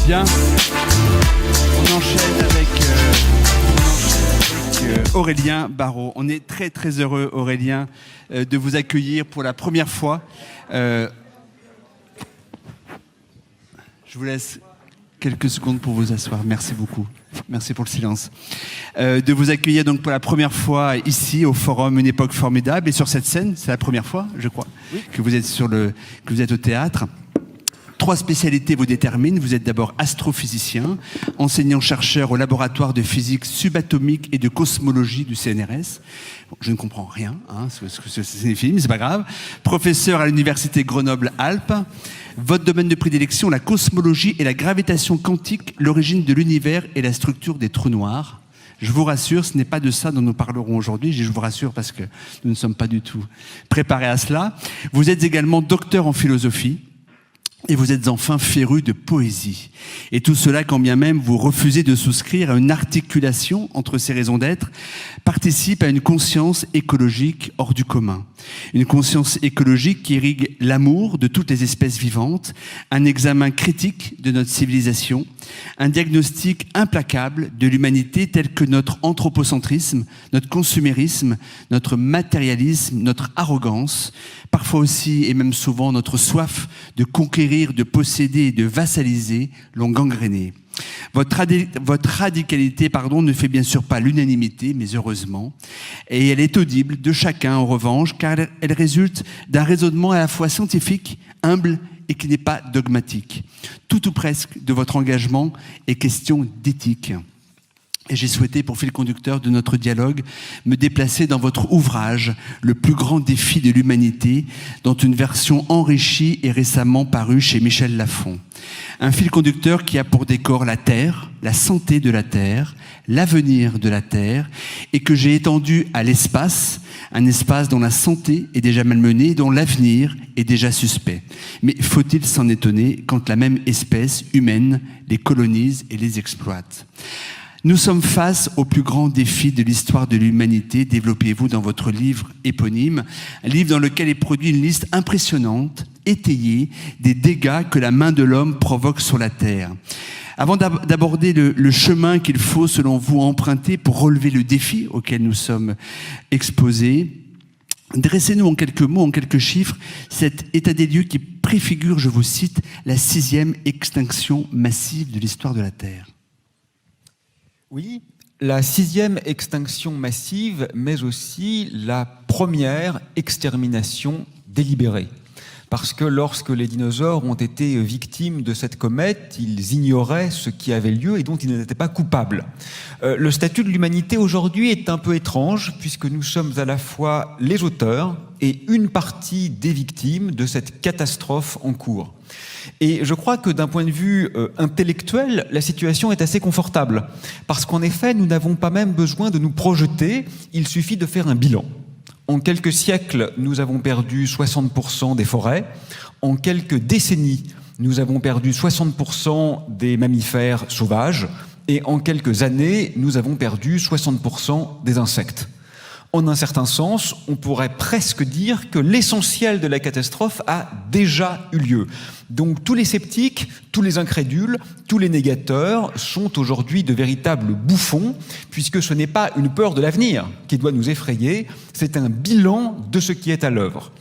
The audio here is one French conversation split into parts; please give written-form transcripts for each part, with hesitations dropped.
Bien, on enchaîne avec Aurélien Barraud. On est très très heureux, Aurélien, de vous accueillir pour la première fois. Je vous laisse quelques secondes pour vous asseoir. Merci beaucoup. Merci pour le silence. De vous accueillir donc pour la première fois ici au Forum Une époque formidable et sur cette scène. C'est la première fois, je crois, oui, que vous êtes au théâtre. 3 spécialités vous déterminent. Vous êtes d'abord astrophysicien, enseignant-chercheur au laboratoire de physique subatomique et de cosmologie du CNRS. Bon, je ne comprends rien, ce que ça signifie, mais c'est pas grave. Professeur à l'université Grenoble-Alpes. Votre domaine de prédilection, la cosmologie et la gravitation quantique, l'origine de l'univers et la structure des trous noirs. Je vous rassure, ce n'est pas de ça dont nous parlerons aujourd'hui. Je vous rassure parce que nous ne sommes pas du tout préparés à cela. Vous êtes également docteur en philosophie. Et vous êtes enfin féru de poésie. Et tout cela, quand bien même vous refusez de souscrire à une articulation entre ces raisons d'être, participe à une conscience écologique hors du commun. Une conscience écologique qui irrigue l'amour de toutes les espèces vivantes, un examen critique de notre civilisation, un diagnostic implacable de l'humanité tel que notre anthropocentrisme, notre consumérisme, notre matérialisme, notre arrogance, parfois aussi et même souvent notre soif de conquérir, de posséder et de vassaliser l'ont gangréné. Votre radicalité ne fait bien sûr pas l'unanimité, mais heureusement. Et elle est audible de chacun en revanche, car elle résulte d'un raisonnement à la fois scientifique, humble et qui n'est pas dogmatique. Tout ou presque de votre engagement est question d'éthique. Et j'ai souhaité, pour fil conducteur de notre dialogue, me déplacer dans votre ouvrage, Le plus grand défi de l'humanité, dont une version enrichie est récemment parue chez Michel Lafon. Un fil conducteur qui a pour décor la Terre, la santé de la Terre, l'avenir de la Terre, et que j'ai étendu à l'espace, un espace dont la santé est déjà malmenée, dont l'avenir est déjà suspect. Mais faut-il s'en étonner quand la même espèce humaine les colonise et les exploite ? Nous sommes face au plus grand défi de l'histoire de l'humanité, développez-vous dans votre livre éponyme, un livre dans lequel est produit une liste impressionnante, étayée, des dégâts que la main de l'homme provoque sur la Terre. Avant d'aborder le chemin qu'il faut, selon vous, emprunter pour relever le défi auquel nous sommes exposés, dressez-nous en quelques mots, en quelques chiffres, cet état des lieux qui préfigure, je vous cite, la 6e extinction massive de l'histoire de la Terre. Oui, la 6e extinction massive, mais aussi la première extermination délibérée. Parce que lorsque les dinosaures ont été victimes de cette comète, ils ignoraient ce qui avait lieu et dont ils n'étaient pas coupables. Le statut de l'humanité aujourd'hui est un peu étrange, puisque nous sommes à la fois les auteurs et une partie des victimes de cette catastrophe en cours. Et je crois que d'un point de vue intellectuel, la situation est assez confortable. Parce qu'en effet, nous n'avons pas même besoin de nous projeter, il suffit de faire un bilan. En quelques siècles, nous avons perdu 60% des forêts. En quelques décennies, nous avons perdu 60% des mammifères sauvages. Et en quelques années, nous avons perdu 60% des insectes. En un certain sens, on pourrait presque dire que l'essentiel de la catastrophe a déjà eu lieu. Donc tous les sceptiques, tous les incrédules, tous les négateurs sont aujourd'hui de véritables bouffons, puisque ce n'est pas une peur de l'avenir qui doit nous effrayer, c'est un bilan de ce qui est à l'œuvre.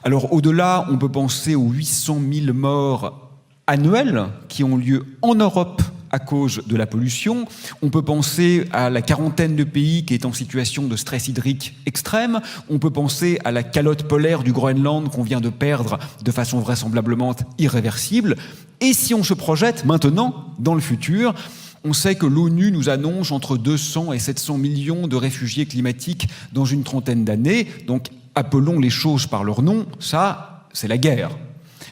Alors au-delà, on peut penser aux 800 000 morts annuels qui ont lieu en Europe à cause de la pollution. On peut penser à la quarantaine de pays qui est en situation de stress hydrique extrême. On peut penser à la calotte polaire du Groenland qu'on vient de perdre de façon vraisemblablement irréversible. Et si on se projette maintenant dans le futur, on sait que l'ONU nous annonce entre 200 et 700 millions de réfugiés climatiques dans une trentaine d'années. Donc appelons les choses par leur nom, ça, c'est la guerre.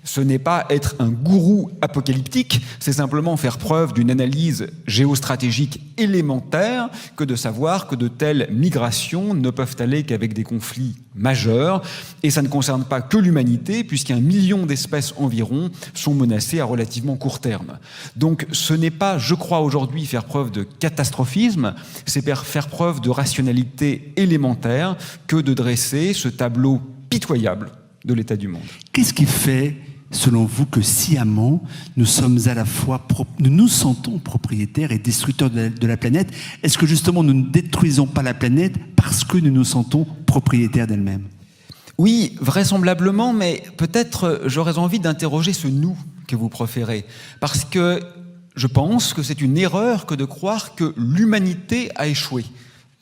Ce n'est pas être un gourou apocalyptique, c'est simplement faire preuve d'une analyse géostratégique élémentaire que de savoir que de telles migrations ne peuvent aller qu'avec des conflits majeurs. Et ça ne concerne pas que l'humanité, puisqu'un million d'espèces environ sont menacées à relativement court terme. Donc ce n'est pas, je crois aujourd'hui, faire preuve de catastrophisme, c'est faire preuve de rationalité élémentaire que de dresser ce tableau pitoyable de l'état du monde. Qu'est-ce qui fait selon vous, que sciemment, nous sommes à la fois, nous nous sentons propriétaires et destructeurs de la planète? Est-ce que justement nous ne détruisons pas la planète parce que nous nous sentons propriétaires d'elle-même? Oui, vraisemblablement, mais peut-être j'aurais envie d'interroger ce « nous » que vous préférez. Parce que je pense que c'est une erreur que de croire que l'humanité a échoué.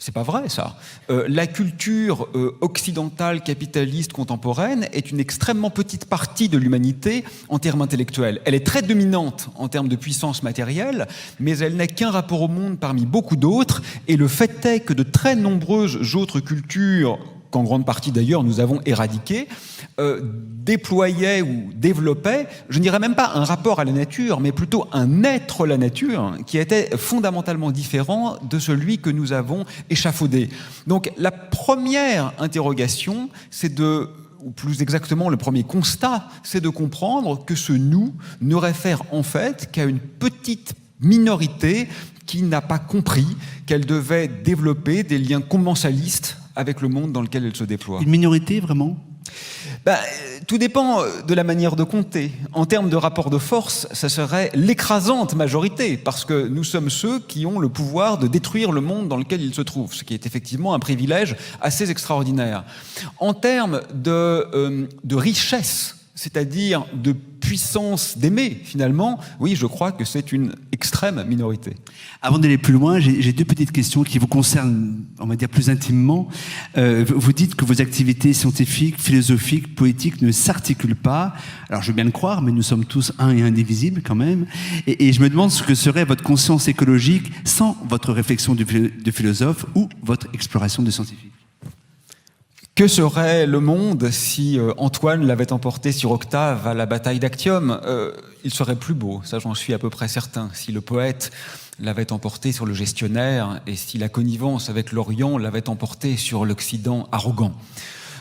C'est pas vrai, ça. La culture occidentale capitaliste contemporaine est une extrêmement petite partie de l'humanité en termes intellectuels. Elle est très dominante en termes de puissance matérielle, mais elle n'a qu'un rapport au monde parmi beaucoup d'autres, et le fait est que de très nombreuses autres cultures, qu'en grande partie d'ailleurs nous avons éradiquées, déployaient ou développaient, je ne dirais même pas un rapport à la nature, mais plutôt un être la nature qui était fondamentalement différent de celui que nous avons échafaudé. Donc la première interrogation, ou plus exactement le premier constat, c'est de comprendre que ce « nous » ne réfère en fait qu'à une petite minorité qui n'a pas compris qu'elle devait développer des liens commensalistes avec le monde dans lequel elle se déploie. Une minorité, vraiment? Tout dépend de la manière de compter. En termes de rapport de force, ça serait l'écrasante majorité, parce que nous sommes ceux qui ont le pouvoir de détruire le monde dans lequel il se trouve, ce qui est effectivement un privilège assez extraordinaire. En termes de richesse, c'est-à-dire de puissance d'aimer, finalement, oui, je crois que c'est une extrême minorité. Avant d'aller plus loin, j'ai deux petites questions qui vous concernent, on va dire, plus intimement. Vous dites que vos activités scientifiques, philosophiques, poétiques ne s'articulent pas. Alors, je veux bien le croire, mais nous sommes tous un et indivisibles quand même. Et je me demande ce que serait votre conscience écologique sans votre réflexion de philosophe ou votre exploration de scientifique. Que serait le monde si Antoine l'avait emporté sur Octave à la bataille d'Actium? Il serait plus beau, ça j'en suis à peu près certain. Si le poète l'avait emporté sur le gestionnaire et si la connivence avec l'Orient l'avait emporté sur l'Occident arrogant.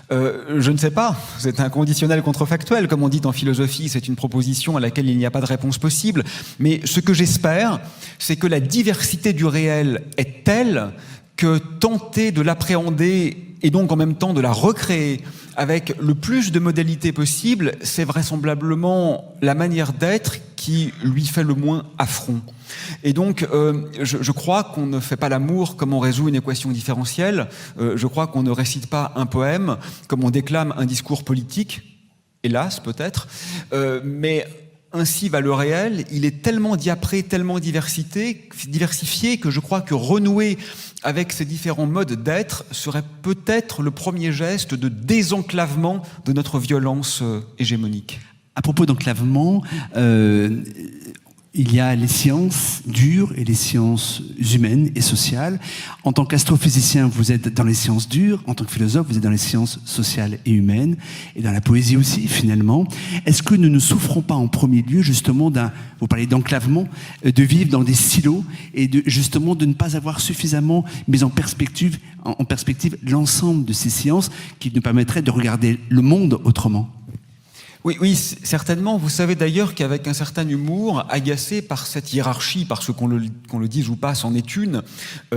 Je ne sais pas, c'est un conditionnel contrefactuel, comme on dit en philosophie, c'est une proposition à laquelle il n'y a pas de réponse possible. Mais ce que j'espère, c'est que la diversité du réel est telle que tenter de l'appréhender et donc en même temps de la recréer avec le plus de modalités possibles, c'est vraisemblablement la manière d'être qui lui fait le moins affront. Et donc, je crois qu'on ne fait pas l'amour comme on résout une équation différentielle, je crois qu'on ne récite pas un poème comme on déclame un discours politique, hélas peut-être, mais ainsi va le réel, il est tellement diapré, tellement diversifié que je crois que renouer avec ces différents modes d'être serait peut-être le premier geste de désenclavement de notre violence hégémonique. À propos d'enclavement, il y a les sciences dures et les sciences humaines et sociales. En tant qu'astrophysicien, vous êtes dans les sciences dures. En tant que philosophe, vous êtes dans les sciences sociales et humaines. Et dans la poésie aussi, finalement. Est-ce que nous ne souffrons pas en premier lieu, justement, vous parlez d'enclavement, de vivre dans des silos et justement de ne pas avoir suffisamment mis en perspective l'ensemble de ces sciences qui nous permettraient de regarder le monde autrement? Oui, certainement. Vous savez d'ailleurs qu'avec un certain humour, agacé par cette hiérarchie, parce qu'on le dise ou pas, c'en est une,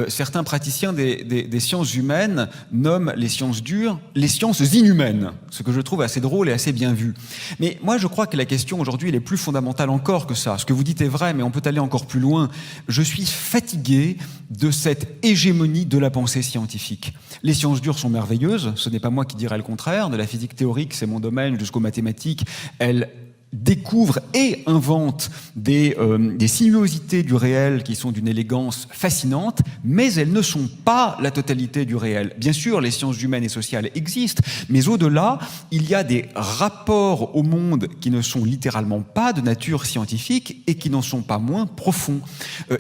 certains praticiens des sciences humaines nomment les sciences dures les sciences inhumaines, ce que je trouve assez drôle et assez bien vu. Mais moi, je crois que la question aujourd'hui, elle est plus fondamentale encore que ça. Ce que vous dites est vrai, mais on peut aller encore plus loin. Je suis fatigué de cette hégémonie de la pensée scientifique. Les sciences dures sont merveilleuses, ce n'est pas moi qui dirais le contraire. De la physique théorique, c'est mon domaine, jusqu'aux mathématiques, elle découvre et invente des sinuosités du réel qui sont d'une élégance fascinante, mais elles ne sont pas la totalité du réel. Bien sûr, les sciences humaines et sociales existent, mais au-delà, il y a des rapports au monde qui ne sont littéralement pas de nature scientifique et qui n'en sont pas moins profonds.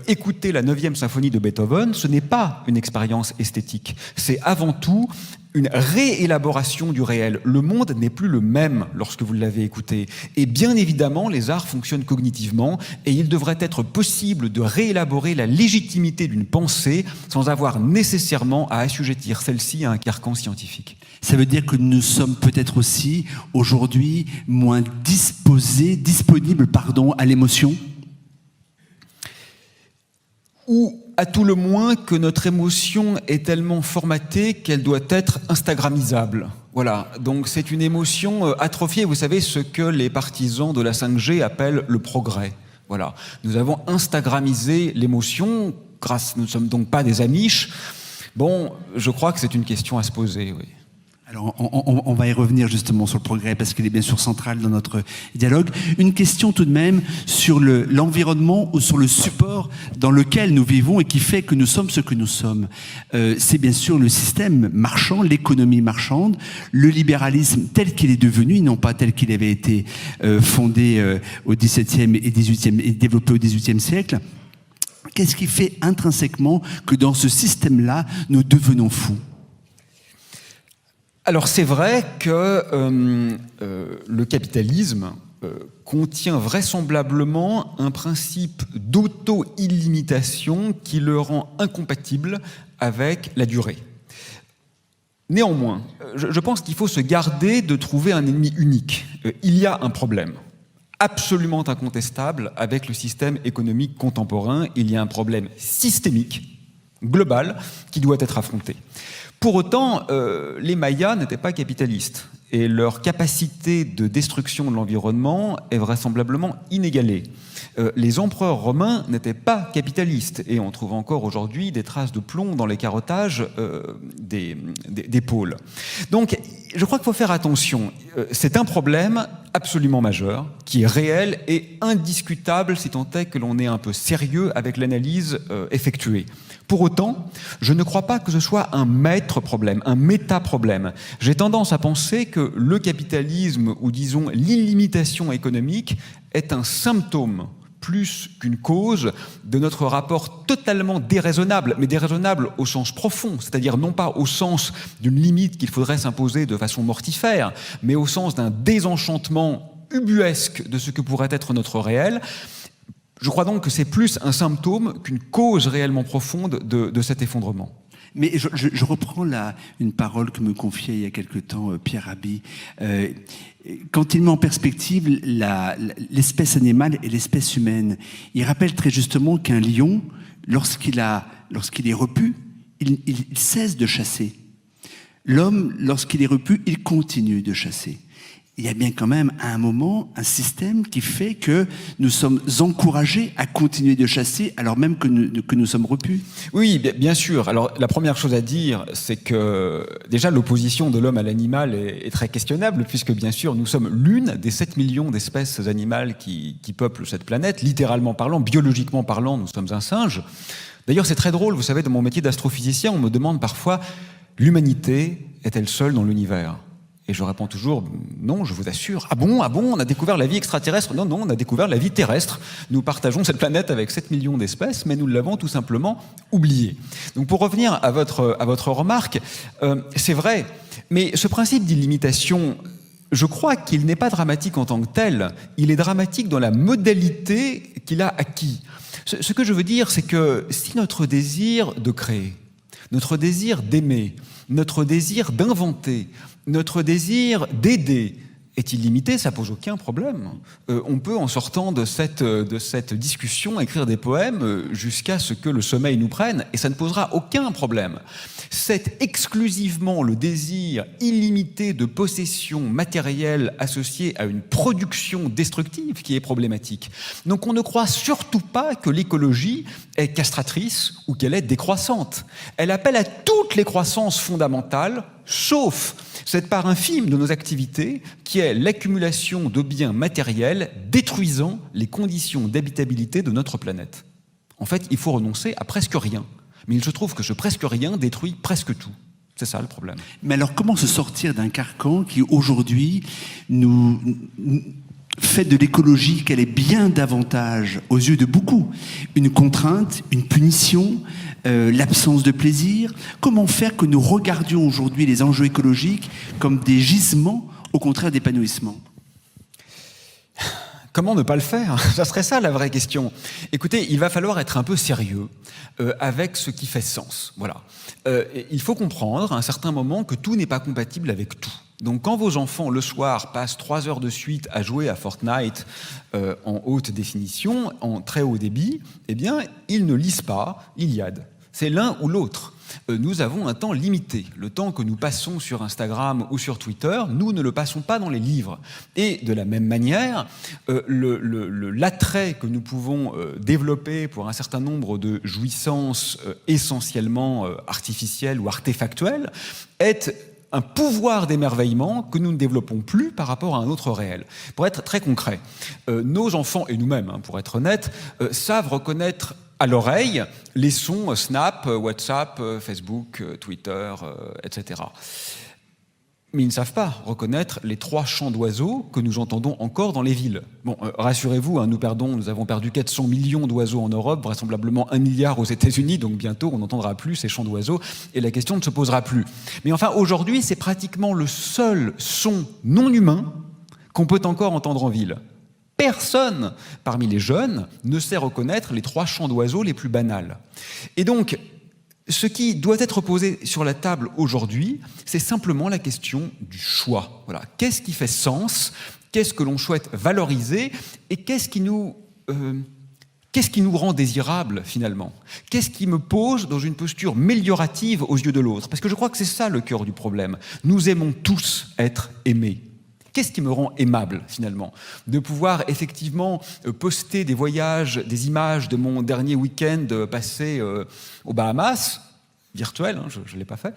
Écouter la 9e symphonie de Beethoven, ce n'est pas une expérience esthétique, c'est avant tout une réélaboration du réel. Le monde n'est plus le même lorsque vous l'avez écouté. Et bien évidemment, les arts fonctionnent cognitivement et il devrait être possible de réélaborer la légitimité d'une pensée sans avoir nécessairement à assujettir celle-ci à un carcan scientifique. Ça veut dire que nous sommes peut-être aussi aujourd'hui moins disponibles à l'émotion ? Ou à tout le moins que notre émotion est tellement formatée qu'elle doit être instagrammisable. Voilà, donc c'est une émotion atrophiée. Vous savez ce que les partisans de la 5G appellent le progrès. Voilà, nous avons instagramisé l'émotion, nous ne sommes donc pas des amiches. Bon, je crois que c'est une question à se poser, oui. Alors, on va y revenir justement sur le progrès parce qu'il est bien sûr central dans notre dialogue. Une question tout de même sur l'environnement ou sur le support dans lequel nous vivons et qui fait que nous sommes ce que nous sommes. C'est bien sûr le système marchand, l'économie marchande, le libéralisme tel qu'il est devenu, non pas tel qu'il avait été fondé au XVIIe et XVIIIe et développé au XVIIIe siècle. Qu'est-ce qui fait intrinsèquement que dans ce système-là, nous devenons fous ? Alors c'est vrai que le capitalisme contient vraisemblablement un principe d'auto-illimitation qui le rend incompatible avec la durée. Néanmoins, je pense qu'il faut se garder de trouver un ennemi unique. Il y a un problème absolument incontestable avec le système économique contemporain. Il y a un problème systémique, global, qui doit être affronté. Pour autant, les Mayas n'étaient pas capitalistes et leur capacité de destruction de l'environnement est vraisemblablement inégalée. Les empereurs romains n'étaient pas capitalistes et on trouve encore aujourd'hui des traces de plomb dans les carottages des pôles. Donc, je crois qu'il faut faire attention. C'est un problème absolument majeur, qui est réel et indiscutable si tant est que l'on est un peu sérieux avec l'analyse effectuée. Pour autant, je ne crois pas que ce soit un maître problème, un méta-problème. J'ai tendance à penser que le capitalisme, ou disons l'illimitation économique, est un symptôme plus qu'une cause de notre rapport totalement déraisonnable, mais déraisonnable au sens profond, c'est-à-dire non pas au sens d'une limite qu'il faudrait s'imposer de façon mortifère, mais au sens d'un désenchantement ubuesque de ce que pourrait être notre réel. Je crois donc que c'est plus un symptôme qu'une cause réellement profonde de cet effondrement. Mais je reprends une parole que me confiait il y a quelque temps Pierre Rabhi. Quand il met en perspective l'espèce animale et l'espèce humaine, il rappelle très justement qu'un lion, lorsqu'il est repu, il cesse de chasser. L'homme, lorsqu'il est repu, il continue de chasser. Il y a bien quand même à un moment un système qui fait que nous sommes encouragés à continuer de chasser alors même que nous sommes repus. Oui, bien sûr. Alors la première chose à dire, c'est que déjà l'opposition de l'homme à l'animal est très questionnable, puisque bien sûr nous sommes l'une des 7 millions d'espèces animales qui peuplent cette planète. Littéralement parlant, biologiquement parlant, nous sommes un singe. D'ailleurs c'est très drôle, vous savez, dans mon métier d'astrophysicien, on me demande parfois « l'humanité est-elle seule dans l'univers ?» Et je réponds toujours, non, je vous assure. Ah bon, on a découvert la vie extraterrestre? Non, on a découvert la vie terrestre. Nous partageons cette planète avec 7 millions d'espèces, mais nous l'avons tout simplement oubliée. Donc pour revenir à votre remarque, c'est vrai, mais ce principe d'illimitation, je crois qu'il n'est pas dramatique en tant que tel, il est dramatique dans la modalité qu'il a acquis. Ce que je veux dire, c'est que si notre désir de créer, notre désir d'aimer, notre désir d'inventer, notre désir d'aider est illimité, ça pose aucun problème. On peut, en sortant de cette discussion, écrire des poèmes jusqu'à ce que le sommeil nous prenne, et ça ne posera aucun problème. C'est exclusivement le désir illimité de possession matérielle associé à une production destructive qui est problématique. Donc on ne croit surtout pas que l'écologie est castratrice ou qu'elle est décroissante. Elle appelle à toutes les croissances fondamentales, sauf cette part infime de nos activités qui est l'accumulation de biens matériels détruisant les conditions d'habitabilité de notre planète. En fait, il faut renoncer à presque rien. Mais il se trouve que ce presque rien détruit presque tout. C'est ça le problème. Mais alors comment se sortir d'un carcan qui aujourd'hui nous fait de l'écologie qu'elle est bien davantage, aux yeux de beaucoup, une contrainte, une punition, l'absence de plaisir? Comment faire que nous regardions aujourd'hui les enjeux écologiques comme des gisements, au contraire d'épanouissement? Comment ne pas le faire? Ça serait ça la vraie question. Écoutez, il va falloir être un peu sérieux avec ce qui fait sens. Voilà. Il faut comprendre à un certain moment que tout n'est pas compatible avec tout. Donc quand vos enfants, le soir, passent 3 heures de suite à jouer à Fortnite en haute définition, en très haut débit, eh bien, ils ne lisent pas l'Iliade. C'est l'un ou l'autre. Nous avons un temps limité. Le temps que nous passons sur Instagram ou sur Twitter, nous ne le passons pas dans les livres. Et de la même manière, l'attrait que nous pouvons développer pour un certain nombre de jouissances essentiellement artificielles ou artefactuelles est un pouvoir d'émerveillement que nous ne développons plus par rapport à un autre réel. Pour être très concret, nos enfants, et nous-mêmes, pour être honnêtes, savent reconnaître à l'oreille les sons Snap, WhatsApp, Facebook, Twitter, etc. Mais ils ne savent pas reconnaître les 3 chants d'oiseaux que nous entendons encore dans les villes. Bon, rassurez-vous, nous avons perdu 400 millions d'oiseaux en Europe, vraisemblablement 1 milliard aux États-Unis, donc bientôt on n'entendra plus ces chants d'oiseaux et la question ne se posera plus. Mais enfin, aujourd'hui, c'est pratiquement le seul son non humain qu'on peut encore entendre en ville. Personne parmi les jeunes ne sait reconnaître les 3 chants d'oiseaux les plus banals. Et donc, ce qui doit être posé sur la table aujourd'hui, c'est simplement la question du choix. Voilà. Qu'est-ce qui fait sens? Qu'est-ce que l'on souhaite valoriser? Et qu'est-ce qui nous rend désirables, finalement? Qu'est-ce qui me pose dans une posture méliorative aux yeux de l'autre? Parce que je crois que c'est ça le cœur du problème. Nous aimons tous être aimés. Qu'est-ce qui me rend aimable, finalement? De pouvoir effectivement poster des voyages, des images de mon dernier week-end passé aux Bahamas, virtuel, je ne l'ai pas fait,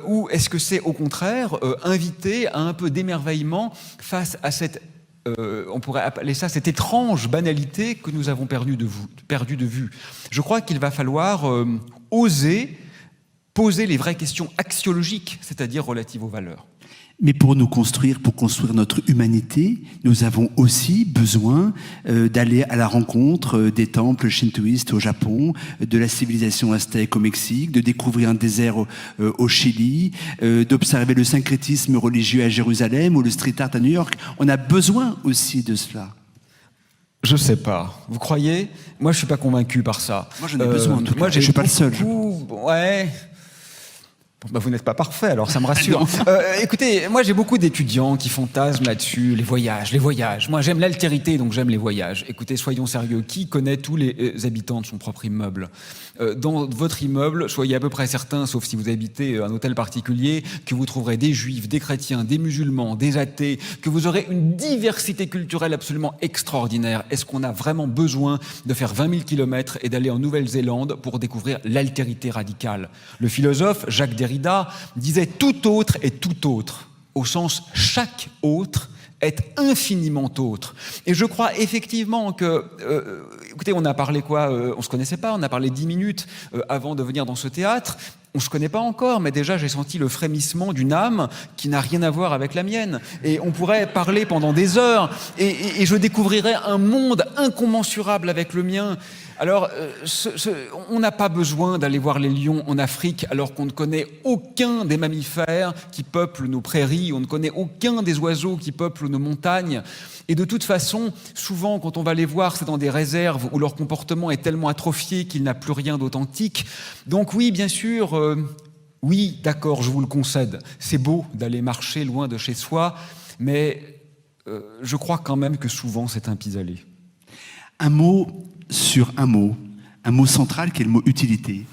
ou est-ce que c'est au contraire inviter à un peu d'émerveillement face à cette, on pourrait appeler ça, cette étrange banalité que nous avons perdu de vue. Je crois qu'il va falloir oser poser les vraies questions axiologiques, c'est-à-dire relatives aux valeurs. Mais pour construire notre humanité, nous avons aussi besoin d'aller à la rencontre des temples shintoïstes au Japon, de la civilisation aztèque au Mexique, de découvrir un désert au Chili, d'observer le syncrétisme religieux à Jérusalem ou le street art à New York. On a besoin aussi de cela. Je sais pas. Vous croyez? Moi, je suis pas convaincu par ça. Moi, j'en ai besoin, en tout cas. Moi, je suis pas le seul. Ouais. Bon, vous n'êtes pas parfait, alors ça me rassure. Écoutez, moi j'ai beaucoup d'étudiants qui fantasment là-dessus, les voyages. Moi j'aime l'altérité, donc j'aime les voyages. Écoutez, soyons sérieux, qui connaît tous les habitants de son propre immeuble? Dans votre immeuble, soyez à peu près certain, sauf si vous habitez un hôtel particulier, que vous trouverez des juifs, des chrétiens, des musulmans, des athées, que vous aurez une diversité culturelle absolument extraordinaire. Est-ce qu'on a vraiment besoin de faire 20 000 kilomètres et d'aller en Nouvelle-Zélande pour découvrir l'altérité radicale? Le philosophe Jacques Derrida disait tout autre est tout autre, au sens chaque autre est infiniment autre. Et je crois effectivement que, écoutez, on a parlé quoi? On se connaissait pas, on a parlé 10 minutes avant de venir dans ce théâtre. On se connaît pas encore, mais déjà j'ai senti le frémissement d'une âme qui n'a rien à voir avec la mienne. Et on pourrait parler pendant des heures, et je découvrirais un monde incommensurable avec le mien. Alors, on n'a pas besoin d'aller voir les lions en Afrique alors qu'on ne connaît aucun des mammifères qui peuplent nos prairies, on ne connaît aucun des oiseaux qui peuplent nos montagnes. Et de toute façon, souvent, quand on va les voir, c'est dans des réserves où leur comportement est tellement atrophié qu'il n'a plus rien d'authentique. Donc oui, bien sûr, oui, d'accord, je vous le concède. C'est beau d'aller marcher loin de chez soi, mais je crois quand même que souvent, c'est un pis-aller. Un mot sur un mot central qui est le mot utilité.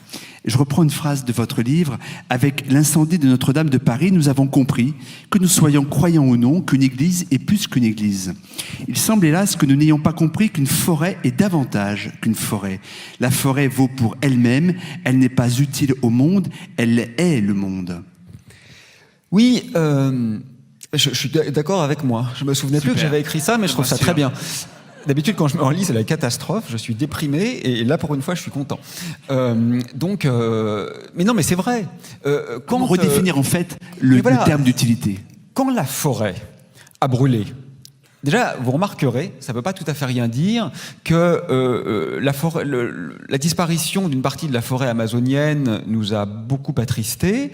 Je reprends une phrase de votre livre. Avec l'incendie de Notre-Dame de Paris, nous avons compris, que nous soyons croyants ou non, qu'une église est plus qu'une église. Il semble hélas que nous n'ayons pas compris qu'une forêt est davantage qu'une forêt. La forêt vaut pour elle-même, elle n'est pas utile au monde, elle est le monde. Oui, je suis d'accord avec moi. Je me souvenais plus que j'avais écrit ça, mais je trouve ça très bien. D'habitude, quand je me relis, c'est la catastrophe. Je suis déprimé, et là, pour une fois, je suis content. Mais non, mais c'est vrai. Comment redéfinir en fait le terme d'utilité? Quand la forêt a brûlé, déjà, vous remarquerez, ça ne veut pas tout à fait rien dire, que la disparition d'une partie de la forêt amazonienne nous a beaucoup attristés.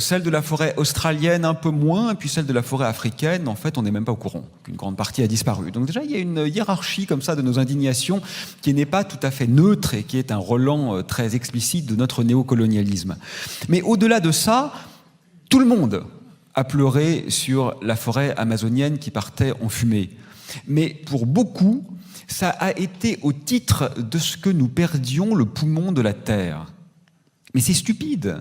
Celle de la forêt australienne un peu moins, et puis celle de la forêt africaine, en fait, on n'est même pas au courant qu'une grande partie a disparu. Donc déjà, il y a une hiérarchie comme ça de nos indignations qui n'est pas tout à fait neutre et qui est un relent très explicite de notre néocolonialisme. Mais au-delà de ça, tout le monde a pleuré sur la forêt amazonienne qui partait en fumée. Mais pour beaucoup, ça a été au titre de ce que nous perdions le poumon de la terre. Mais c'est stupide.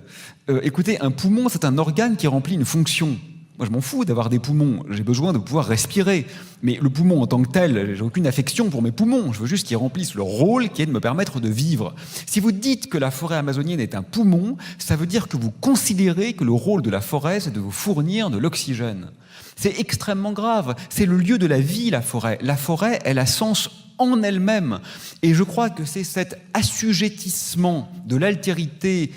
Écoutez, un poumon, c'est un organe qui remplit une fonction. Moi, je m'en fous d'avoir des poumons. J'ai besoin de pouvoir respirer. Mais le poumon en tant que tel, j'ai aucune affection pour mes poumons. Je veux juste qu'ils remplissent le rôle qui est de me permettre de vivre. Si vous dites que la forêt amazonienne est un poumon, ça veut dire que vous considérez que le rôle de la forêt, c'est de vous fournir de l'oxygène. C'est extrêmement grave. C'est le lieu de la vie, la forêt. La forêt, elle a sens en elle-même. Et je crois que c'est cet assujettissement de l'altérité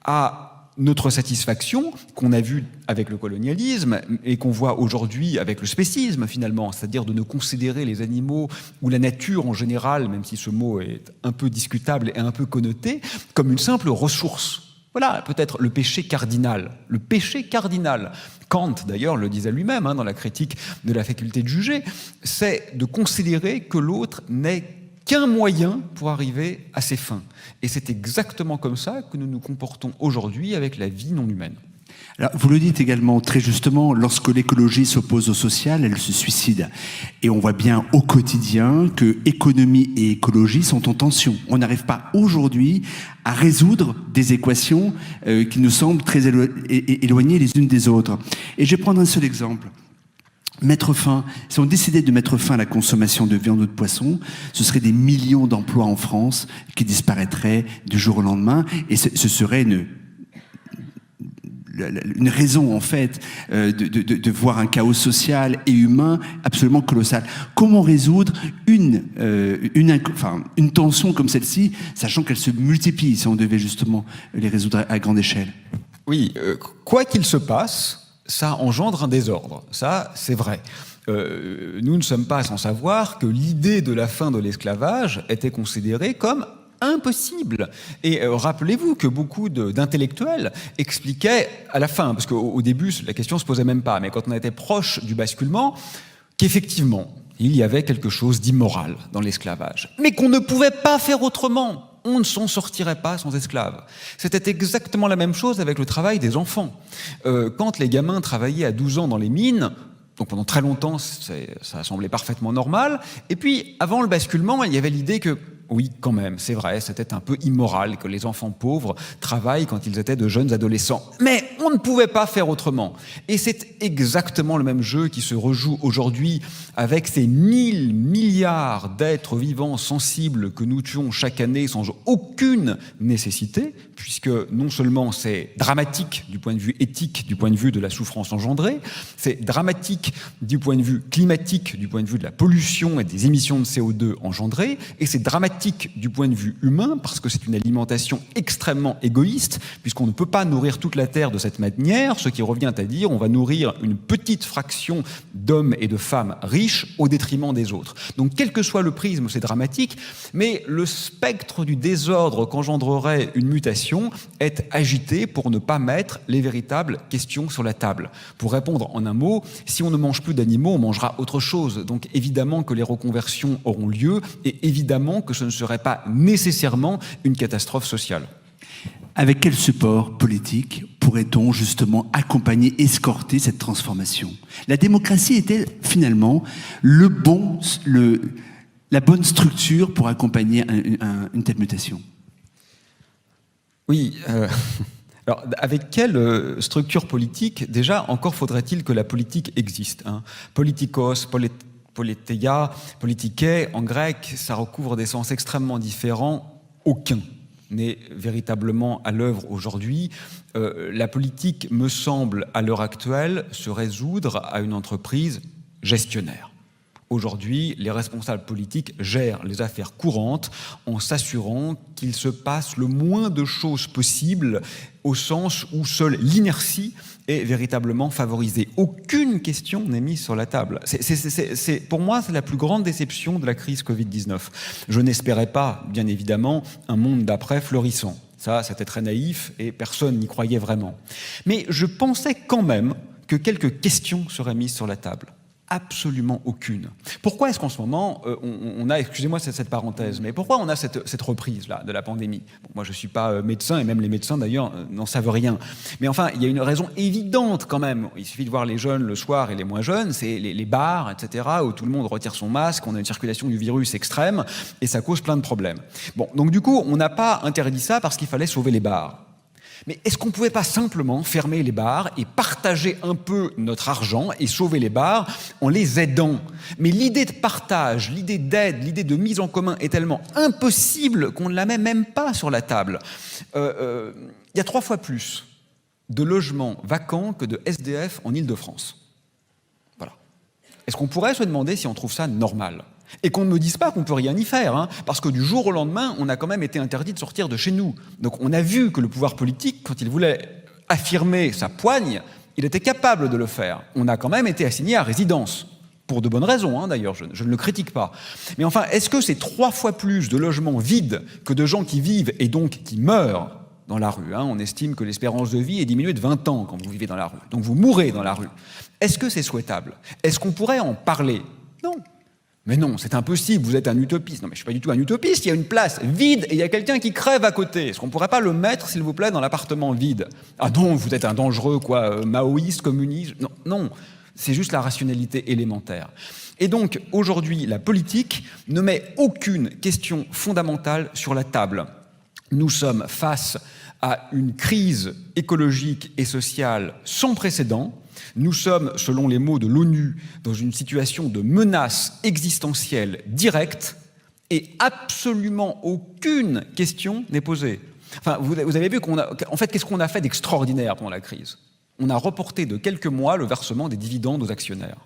à notre satisfaction, qu'on a vu avec le colonialisme et qu'on voit aujourd'hui avec le spécisme finalement, c'est-à-dire de ne considérer les animaux ou la nature en général, même si ce mot est un peu discutable et un peu connoté, comme une simple ressource. Voilà peut-être le péché cardinal. Le péché cardinal, Kant d'ailleurs le disait lui-même dans la critique de la faculté de juger, c'est de considérer que l'autre n'est qu'un moyen pour arriver à ses fins. Et c'est exactement comme ça que nous nous comportons aujourd'hui avec la vie non humaine. Alors, vous le dites également très justement, lorsque l'écologie s'oppose au social, elle se suicide. Et on voit bien au quotidien que économie et écologie sont en tension. On n'arrive pas aujourd'hui à résoudre des équations qui nous semblent très éloignées les unes des autres. Et je vais prendre un seul exemple. Si on décidait de mettre fin à la consommation de viande ou de poisson, ce serait des millions d'emplois en France qui disparaîtraient du jour au lendemain, et ce serait une raison en fait de voir un chaos social et humain absolument colossal. Comment résoudre une tension comme celle-ci, sachant qu'elle se multiplie si on devait justement les résoudre à grande échelle? Oui, quoi qu'il se passe, ça engendre un désordre, ça c'est vrai. Nous ne sommes pas sans savoir que l'idée de la fin de l'esclavage était considérée comme impossible. Et rappelez-vous que beaucoup d'intellectuels expliquaient à la fin, parce qu'au début la question ne se posait même pas, mais quand on était proche du basculement, qu'effectivement il y avait quelque chose d'immoral dans l'esclavage, mais qu'on ne pouvait pas faire autrement. On ne s'en sortirait pas sans esclaves. C'était exactement la même chose avec le travail des enfants. Quand les gamins travaillaient à 12 ans dans les mines, donc pendant très longtemps, ça a semblé parfaitement normal. Et puis, avant le basculement, il y avait l'idée que, oui, quand même, c'est vrai, c'était un peu immoral que les enfants pauvres travaillent quand ils étaient de jeunes adolescents. Mais on ne pouvait pas faire autrement. Et c'est exactement le même jeu qui se rejoue aujourd'hui avec ces 1000 milliards d'êtres vivants sensibles que nous tuons chaque année sans aucune nécessité, puisque non seulement c'est dramatique du point de vue éthique, du point de vue de la souffrance engendrée, c'est dramatique du point de vue climatique, du point de vue de la pollution et des émissions de CO2 engendrées, et c'est dramatique du point de vue humain, parce que c'est une alimentation extrêmement égoïste, puisqu'on ne peut pas nourrir toute la Terre de cette manière, ce qui revient à dire on va nourrir une petite fraction d'hommes et de femmes riches au détriment des autres. Donc quel que soit le prisme, c'est dramatique, mais le spectre du désordre qu'engendrerait une mutation est agité pour ne pas mettre les véritables questions sur la table. Pour répondre en un mot, si on ne mange plus d'animaux, on mangera autre chose. Donc évidemment que les reconversions auront lieu, et évidemment que ce ne serait pas nécessairement une catastrophe sociale. Avec quel support politique pourrait-on justement accompagner, escorter cette transformation? La démocratie est-elle finalement la bonne structure pour accompagner une telle mutation? Oui. Alors, avec quelle structure politique? Déjà, encore faudrait-il que la politique existe. Politikos, politeia, politike, en grec, ça recouvre des sens extrêmement différents. Aucun n'est véritablement à l'œuvre aujourd'hui. La politique, me semble, à l'heure actuelle, se résoudre à une entreprise gestionnaire. Aujourd'hui, les responsables politiques gèrent les affaires courantes en s'assurant qu'il se passe le moins de choses possible, au sens où seule l'inertie est véritablement favorisée. Aucune question n'est mise sur la table. Pour moi, c'est la plus grande déception de la crise Covid-19. Je n'espérais pas, bien évidemment, un monde d'après florissant. Ça, c'était très naïf et personne n'y croyait vraiment. Mais je pensais quand même que quelques questions seraient mises sur la table. Absolument aucune. Pourquoi est-ce qu'en ce moment, on a, excusez-moi cette parenthèse, mais pourquoi on a cette reprise-là de la pandémie? Moi, je ne suis pas médecin, et même les médecins, d'ailleurs, n'en savent rien. Mais enfin, il y a une raison évidente, quand même. Il suffit de voir les jeunes le soir et les moins jeunes, c'est les bars, etc., où tout le monde retire son masque, on a une circulation du virus extrême, et ça cause plein de problèmes. Bon, donc du coup, on n'a pas interdit ça parce qu'il fallait sauver les bars. Mais est-ce qu'on ne pouvait pas simplement fermer les bars et partager un peu notre argent et sauver les bars en les aidant? Mais l'idée de partage, l'idée d'aide, l'idée de mise en commun est tellement impossible qu'on ne la met même pas sur la table. Il y a 3 fois plus de logements vacants que de SDF en Île-de-France. Voilà. Est-ce qu'on pourrait se demander si on trouve ça normal ? Et qu'on ne me dise pas qu'on ne peut rien y faire, hein, parce que du jour au lendemain, on a quand même été interdit de sortir de chez nous. Donc on a vu que le pouvoir politique, quand il voulait affirmer sa poigne, il était capable de le faire. On a quand même été assigné à résidence, pour de bonnes raisons, hein, d'ailleurs, je ne le critique pas. Mais enfin, est-ce que c'est 3 fois plus de logements vides que de gens qui vivent et donc qui meurent dans la rue, hein? On estime que l'espérance de vie est diminuée de 20 ans quand vous vivez dans la rue. Donc vous mourrez dans la rue. Est-ce que c'est souhaitable? Est-ce qu'on pourrait en parler? Non. Mais non, c'est impossible, vous êtes un utopiste. Non, mais je ne suis pas du tout un utopiste, il y a une place vide et il y a quelqu'un qui crève à côté. Est-ce qu'on ne pourrait pas le mettre, s'il vous plaît, dans l'appartement vide? Ah non, vous êtes un dangereux, maoïste, communiste. Non, non, c'est juste la rationalité élémentaire. Et donc, aujourd'hui, la politique ne met aucune question fondamentale sur la table. Nous sommes face à une crise écologique et sociale sans précédent. Nous sommes, selon les mots de l'ONU, dans une situation de menace existentielle directe et absolument aucune question n'est posée. Enfin, vous avez vu en fait, qu'est-ce qu'on a fait d'extraordinaire pendant la crise? On a reporté de quelques mois le versement des dividendes aux actionnaires.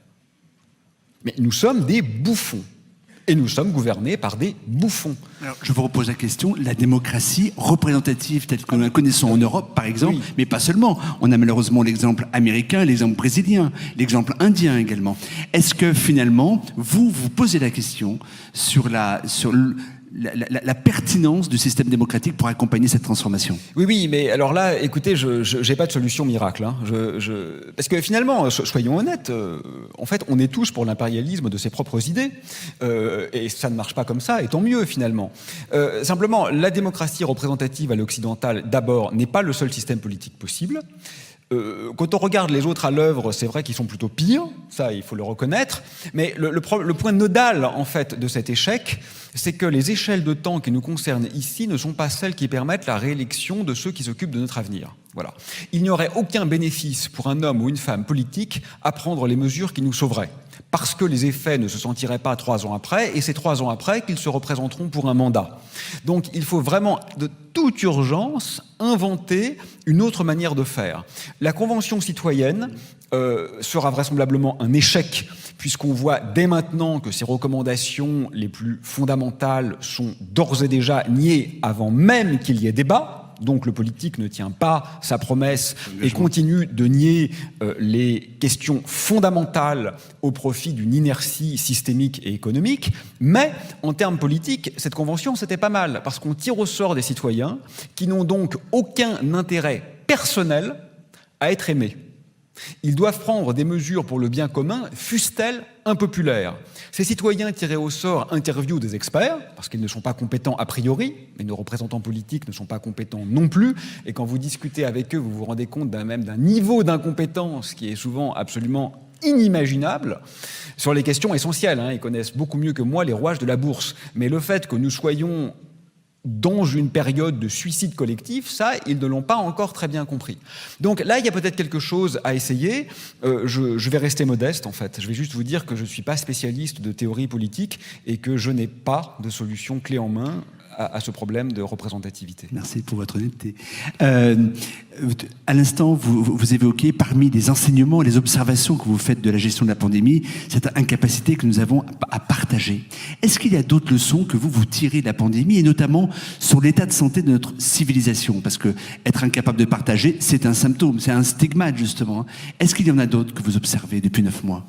Mais nous sommes des bouffons. Et nous sommes gouvernés par des bouffons. Alors, je vous repose la question, la démocratie représentative telle que nous la connaissons en Europe, par exemple, oui. Mais pas seulement. On a malheureusement l'exemple américain, l'exemple brésilien, l'exemple indien également. Est-ce que finalement, vous posez la question sur la pertinence du système démocratique pour accompagner cette transformation? Oui, mais alors là, écoutez, je n'ai pas de solution miracle. Hein. Parce que finalement, soyons honnêtes, en fait, on est tous pour l'impérialisme de ses propres idées. Et ça ne marche pas comme ça, et tant mieux, finalement. Simplement, la démocratie représentative à l'occidental, d'abord, n'est pas le seul système politique possible. Quand on regarde les autres à l'œuvre, c'est vrai qu'ils sont plutôt pires, ça il faut le reconnaître, mais le point nodal en fait de cet échec, c'est que les échelles de temps qui nous concernent ici ne sont pas celles qui permettent la réélection de ceux qui s'occupent de notre avenir. Voilà. Il n'y aurait aucun bénéfice pour un homme ou une femme politique à prendre les mesures qui nous sauveraient, parce que les effets ne se sentiraient pas 3 ans après, et c'est 3 ans après qu'ils se représenteront pour un mandat. Donc il faut vraiment, de toute urgence, inventer une autre manière de faire. La Convention citoyenne sera vraisemblablement un échec, puisqu'on voit dès maintenant que ses recommandations les plus fondamentales sont d'ores et déjà niées avant même qu'il y ait débat. Donc le politique ne tient pas sa promesse et continue de nier les questions fondamentales au profit d'une inertie systémique et économique. Mais en termes politiques, cette convention, c'était pas mal, parce qu'on tire au sort des citoyens qui n'ont donc aucun intérêt personnel à être aimés. Ils doivent prendre des mesures pour le bien commun, fussent-elles impopulaires. Ces citoyens tirés au sort interviewent des experts, parce qu'ils ne sont pas compétents a priori, mais nos représentants politiques ne sont pas compétents non plus, et quand vous discutez avec eux, vous vous rendez compte d'un niveau d'incompétence qui est souvent absolument inimaginable sur les questions essentielles. Ils connaissent beaucoup mieux que moi les rouages de la bourse. Mais le fait que nous soyons dans une période de suicide collectif, ça, ils ne l'ont pas encore très bien compris. Donc là, il y a peut-être quelque chose à essayer. Je vais rester modeste, en fait. Je vais juste vous dire que je ne suis pas spécialiste de théorie politique et que je n'ai pas de solution clé en main à ce problème de représentativité. Merci pour votre honnêteté. À l'instant, vous évoquez parmi les enseignements et les observations que vous faites de la gestion de la pandémie, cette incapacité que nous avons à partager. Est-ce qu'il y a d'autres leçons que vous tirez de la pandémie, et notamment sur l'état de santé de notre civilisation? Parce que être incapable de partager, c'est un symptôme, c'est un stigmate, justement. Est-ce qu'il y en a d'autres que vous observez depuis 9 mois?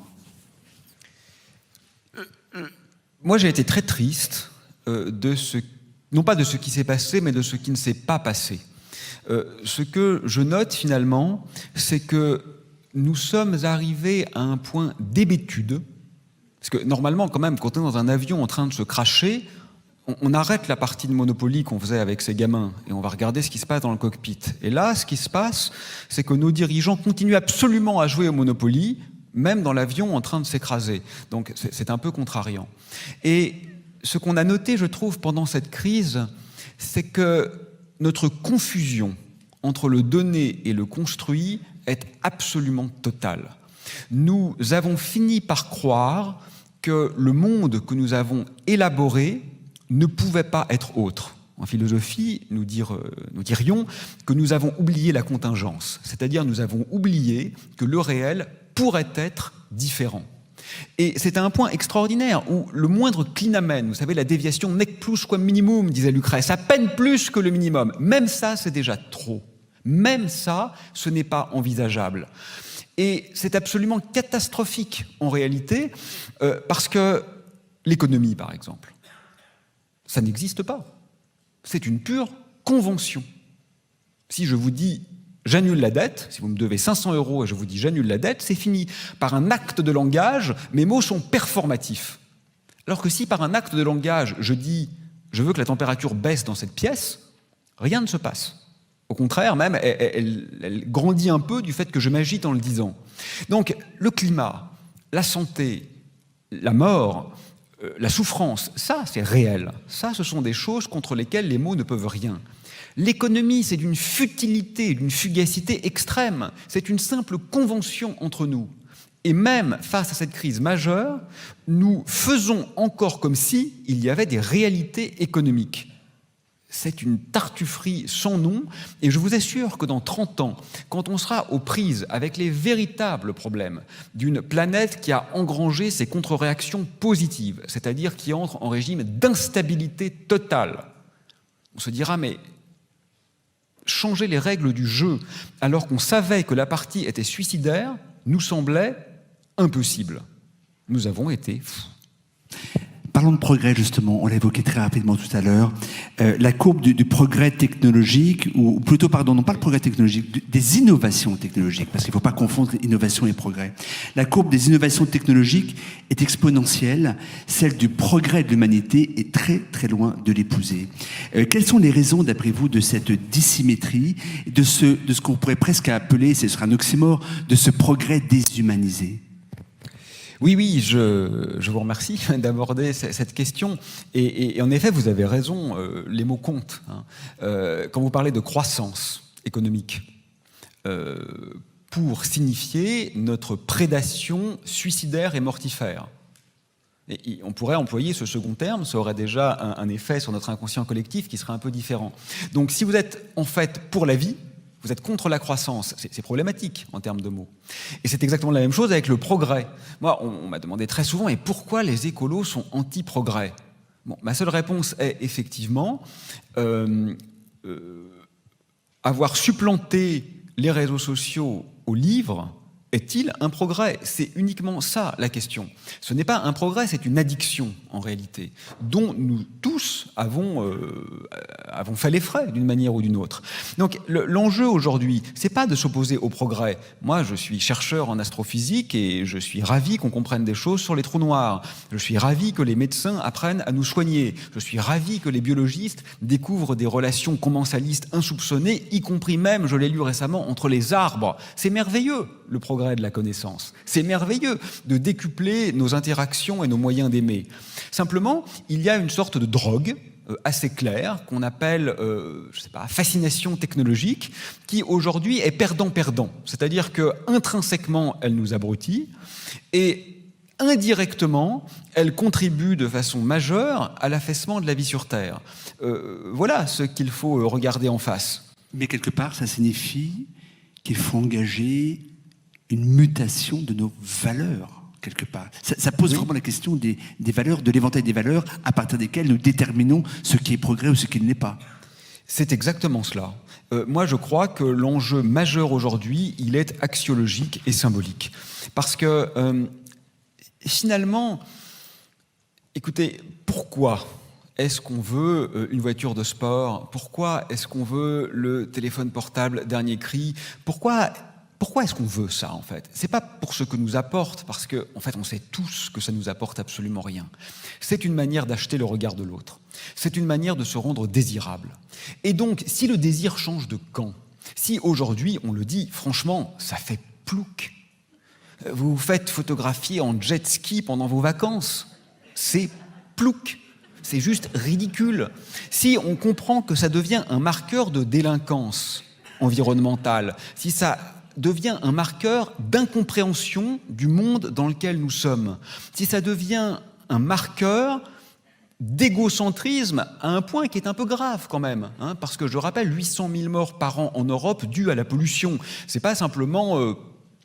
Moi, j'ai été très triste non pas de ce qui s'est passé, mais de ce qui ne s'est pas passé. Ce que je note finalement, c'est que nous sommes arrivés à un point d'hébétude, parce que normalement, quand même, quand on est dans un avion en train de se cracher, on arrête la partie de Monopoly qu'on faisait avec ses gamins et on va regarder ce qui se passe dans le cockpit. Et là, ce qui se passe, c'est que nos dirigeants continuent absolument à jouer au Monopoly, même dans l'avion en train de s'écraser. Donc c'est un peu contrariant. Et ce qu'on a noté, je trouve, pendant cette crise, c'est que notre confusion entre le donné et le construit est absolument totale. Nous avons fini par croire que le monde que nous avons élaboré ne pouvait pas être autre. En philosophie, nous dirions que nous avons oublié la contingence, c'est-à-dire nous avons oublié que le réel pourrait être différent. Et c'est un point extraordinaire où le moindre clinamen, vous savez, la déviation nec plus quam minimum, disait Lucrèce, à peine plus que le minimum, même ça, c'est déjà trop. Même ça, ce n'est pas envisageable. Et c'est absolument catastrophique, en réalité, parce que l'économie, par exemple, ça n'existe pas. C'est une pure convention. Si je vous dis « j'annule la dette », si vous me devez 500 € et je vous dis « j'annule la dette », c'est fini. Par un acte de langage, mes mots sont performatifs. Alors que si par un acte de langage, je dis « je veux que la température baisse dans cette pièce », rien ne se passe. Au contraire, même, elle grandit un peu du fait que je m'agite en le disant. Donc, le climat, la santé, la mort, la souffrance, ça, c'est réel. Ça, ce sont des choses contre lesquelles les mots ne peuvent rien. L'économie, c'est d'une futilité, d'une fugacité extrême. C'est une simple convention entre nous. Et même face à cette crise majeure, nous faisons encore comme si il y avait des réalités économiques. C'est une tartufferie sans nom, et je vous assure que dans 30 ans, quand on sera aux prises avec les véritables problèmes d'une planète qui a engrangé ses contre-réactions positives, c'est-à-dire qui entre en régime d'instabilité totale, on se dira, mais changer les règles du jeu alors qu'on savait que la partie était suicidaire nous semblait impossible. Nous avons été fous. Parlons de progrès, justement, on l'a évoqué très rapidement tout à l'heure. La courbe du progrès technologique, ou plutôt, pardon, non pas le progrès technologique, des innovations technologiques, parce qu'il ne faut pas confondre innovation et progrès. La courbe des innovations technologiques est exponentielle, celle du progrès de l'humanité est très très loin de l'épouser. Quelles sont les raisons, d'après vous, de cette dissymétrie, de ce qu'on pourrait presque appeler, ce sera un oxymore, de ce progrès déshumanisé ? Oui, je vous remercie d'aborder cette question. Et en effet, vous avez raison, les mots comptent. Quand vous parlez de croissance économique, pour signifier notre prédation suicidaire et mortifère. Et on pourrait employer ce second terme, ça aurait déjà un effet sur notre inconscient collectif qui serait un peu différent. Donc si vous êtes en fait pour la vie, vous êtes contre la croissance, c'est problématique en termes de mots. Et c'est exactement la même chose avec le progrès. Moi, on m'a demandé très souvent, et pourquoi les écolos sont anti-progrès ? Bon, ma seule réponse est effectivement avoir supplanté les réseaux sociaux aux livres. Est-il un progrès ? C'est uniquement ça la question. Ce n'est pas un progrès, c'est une addiction en réalité, dont nous tous avons fait les frais d'une manière ou d'une autre. Donc l'enjeu aujourd'hui, c'est pas de s'opposer au progrès. Moi, je suis chercheur en astrophysique et je suis ravi qu'on comprenne des choses sur les trous noirs. Je suis ravi que les médecins apprennent à nous soigner. Je suis ravi que les biologistes découvrent des relations commensalistes insoupçonnées, y compris même, je l'ai lu récemment, entre les arbres. C'est merveilleux, le progrès de la connaissance. C'est merveilleux de décupler nos interactions et nos moyens d'aimer. Simplement, il y a une sorte de drogue assez claire qu'on appelle, fascination technologique, qui aujourd'hui est perdant-perdant. C'est-à-dire que intrinsèquement, elle nous abrutit et indirectement, elle contribue de façon majeure à l'affaissement de la vie sur Terre. Voilà ce qu'il faut regarder en face. Mais quelque part, ça signifie qu'il faut engager une mutation de nos valeurs, quelque part. Ça pose vraiment la question des valeurs, de l'éventail des valeurs à partir desquelles nous déterminons ce qui est progrès ou ce qui ne l'est pas. C'est exactement cela. Moi, je crois que l'enjeu majeur aujourd'hui, il est axiologique et symbolique. Parce que, finalement, écoutez, pourquoi est-ce qu'on veut une voiture de sport ? Pourquoi est-ce qu'on veut le téléphone portable dernier cri ? Pourquoi est-ce qu'on veut ça, en fait ? C'est pas pour ce que nous apporte, parce que, en fait, on sait tous que ça nous apporte absolument rien. C'est une manière d'acheter le regard de l'autre. C'est une manière de se rendre désirable. Et donc, si le désir change de camp, si aujourd'hui, on le dit, franchement, ça fait plouc. Vous vous faites photographier en jet ski pendant vos vacances, c'est plouc. C'est juste ridicule. Si on comprend que ça devient un marqueur de délinquance, environnemental, si ça devient un marqueur d'incompréhension du monde dans lequel nous sommes, si ça devient un marqueur d'égocentrisme à un point qui est un peu grave quand même, hein, parce que je rappelle 800 000 morts par an en Europe dues à la pollution. C'est pas simplement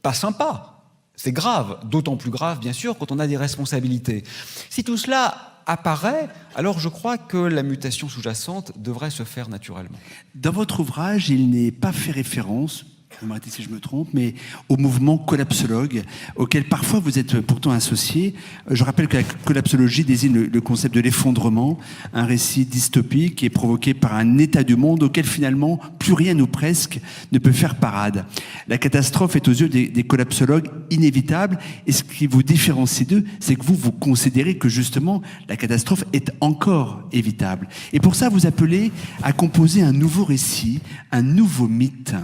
pas sympa, c'est grave, d'autant plus grave bien sûr quand on a des responsabilités. Si tout cela apparaît, alors je crois que la mutation sous-jacente devrait se faire naturellement. Dans votre ouvrage, il n'est pas fait référence, vous m'arrêtez si je me trompe, mais au mouvement collapsologue, auquel parfois vous êtes pourtant associé. Je rappelle que la collapsologie désigne le concept de l'effondrement, un récit dystopique qui est provoqué par un état du monde auquel finalement plus rien ou presque ne peut faire parade. La catastrophe est aux yeux des collapsologues inévitable, et ce qui vous différencie d'eux, c'est que vous considérez que justement la catastrophe est encore évitable. Et pour ça, vous appelez à composer un nouveau récit, un nouveau mythe.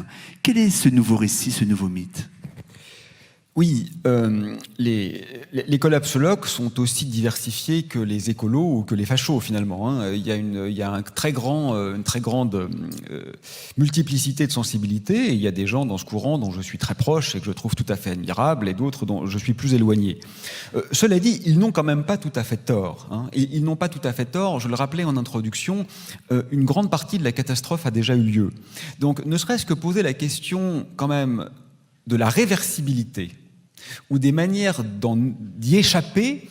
Quel est ce nouveau récit, ce nouveau mythe ? Oui, les collapsologues sont aussi diversifiés que les écolos ou que les fachos finalement, hein. Il y a une très grande multiplicité de sensibilités, et il y a des gens dans ce courant dont je suis très proche et que je trouve tout à fait admirables, et d'autres dont je suis plus éloigné. Cela dit, ils n'ont quand même pas tout à fait tort, hein. Et ils n'ont pas tout à fait tort, je le rappelais en introduction, une grande partie de la catastrophe a déjà eu lieu. Donc ne serait-ce que poser la question quand même de la réversibilité ou des manières d'y échapper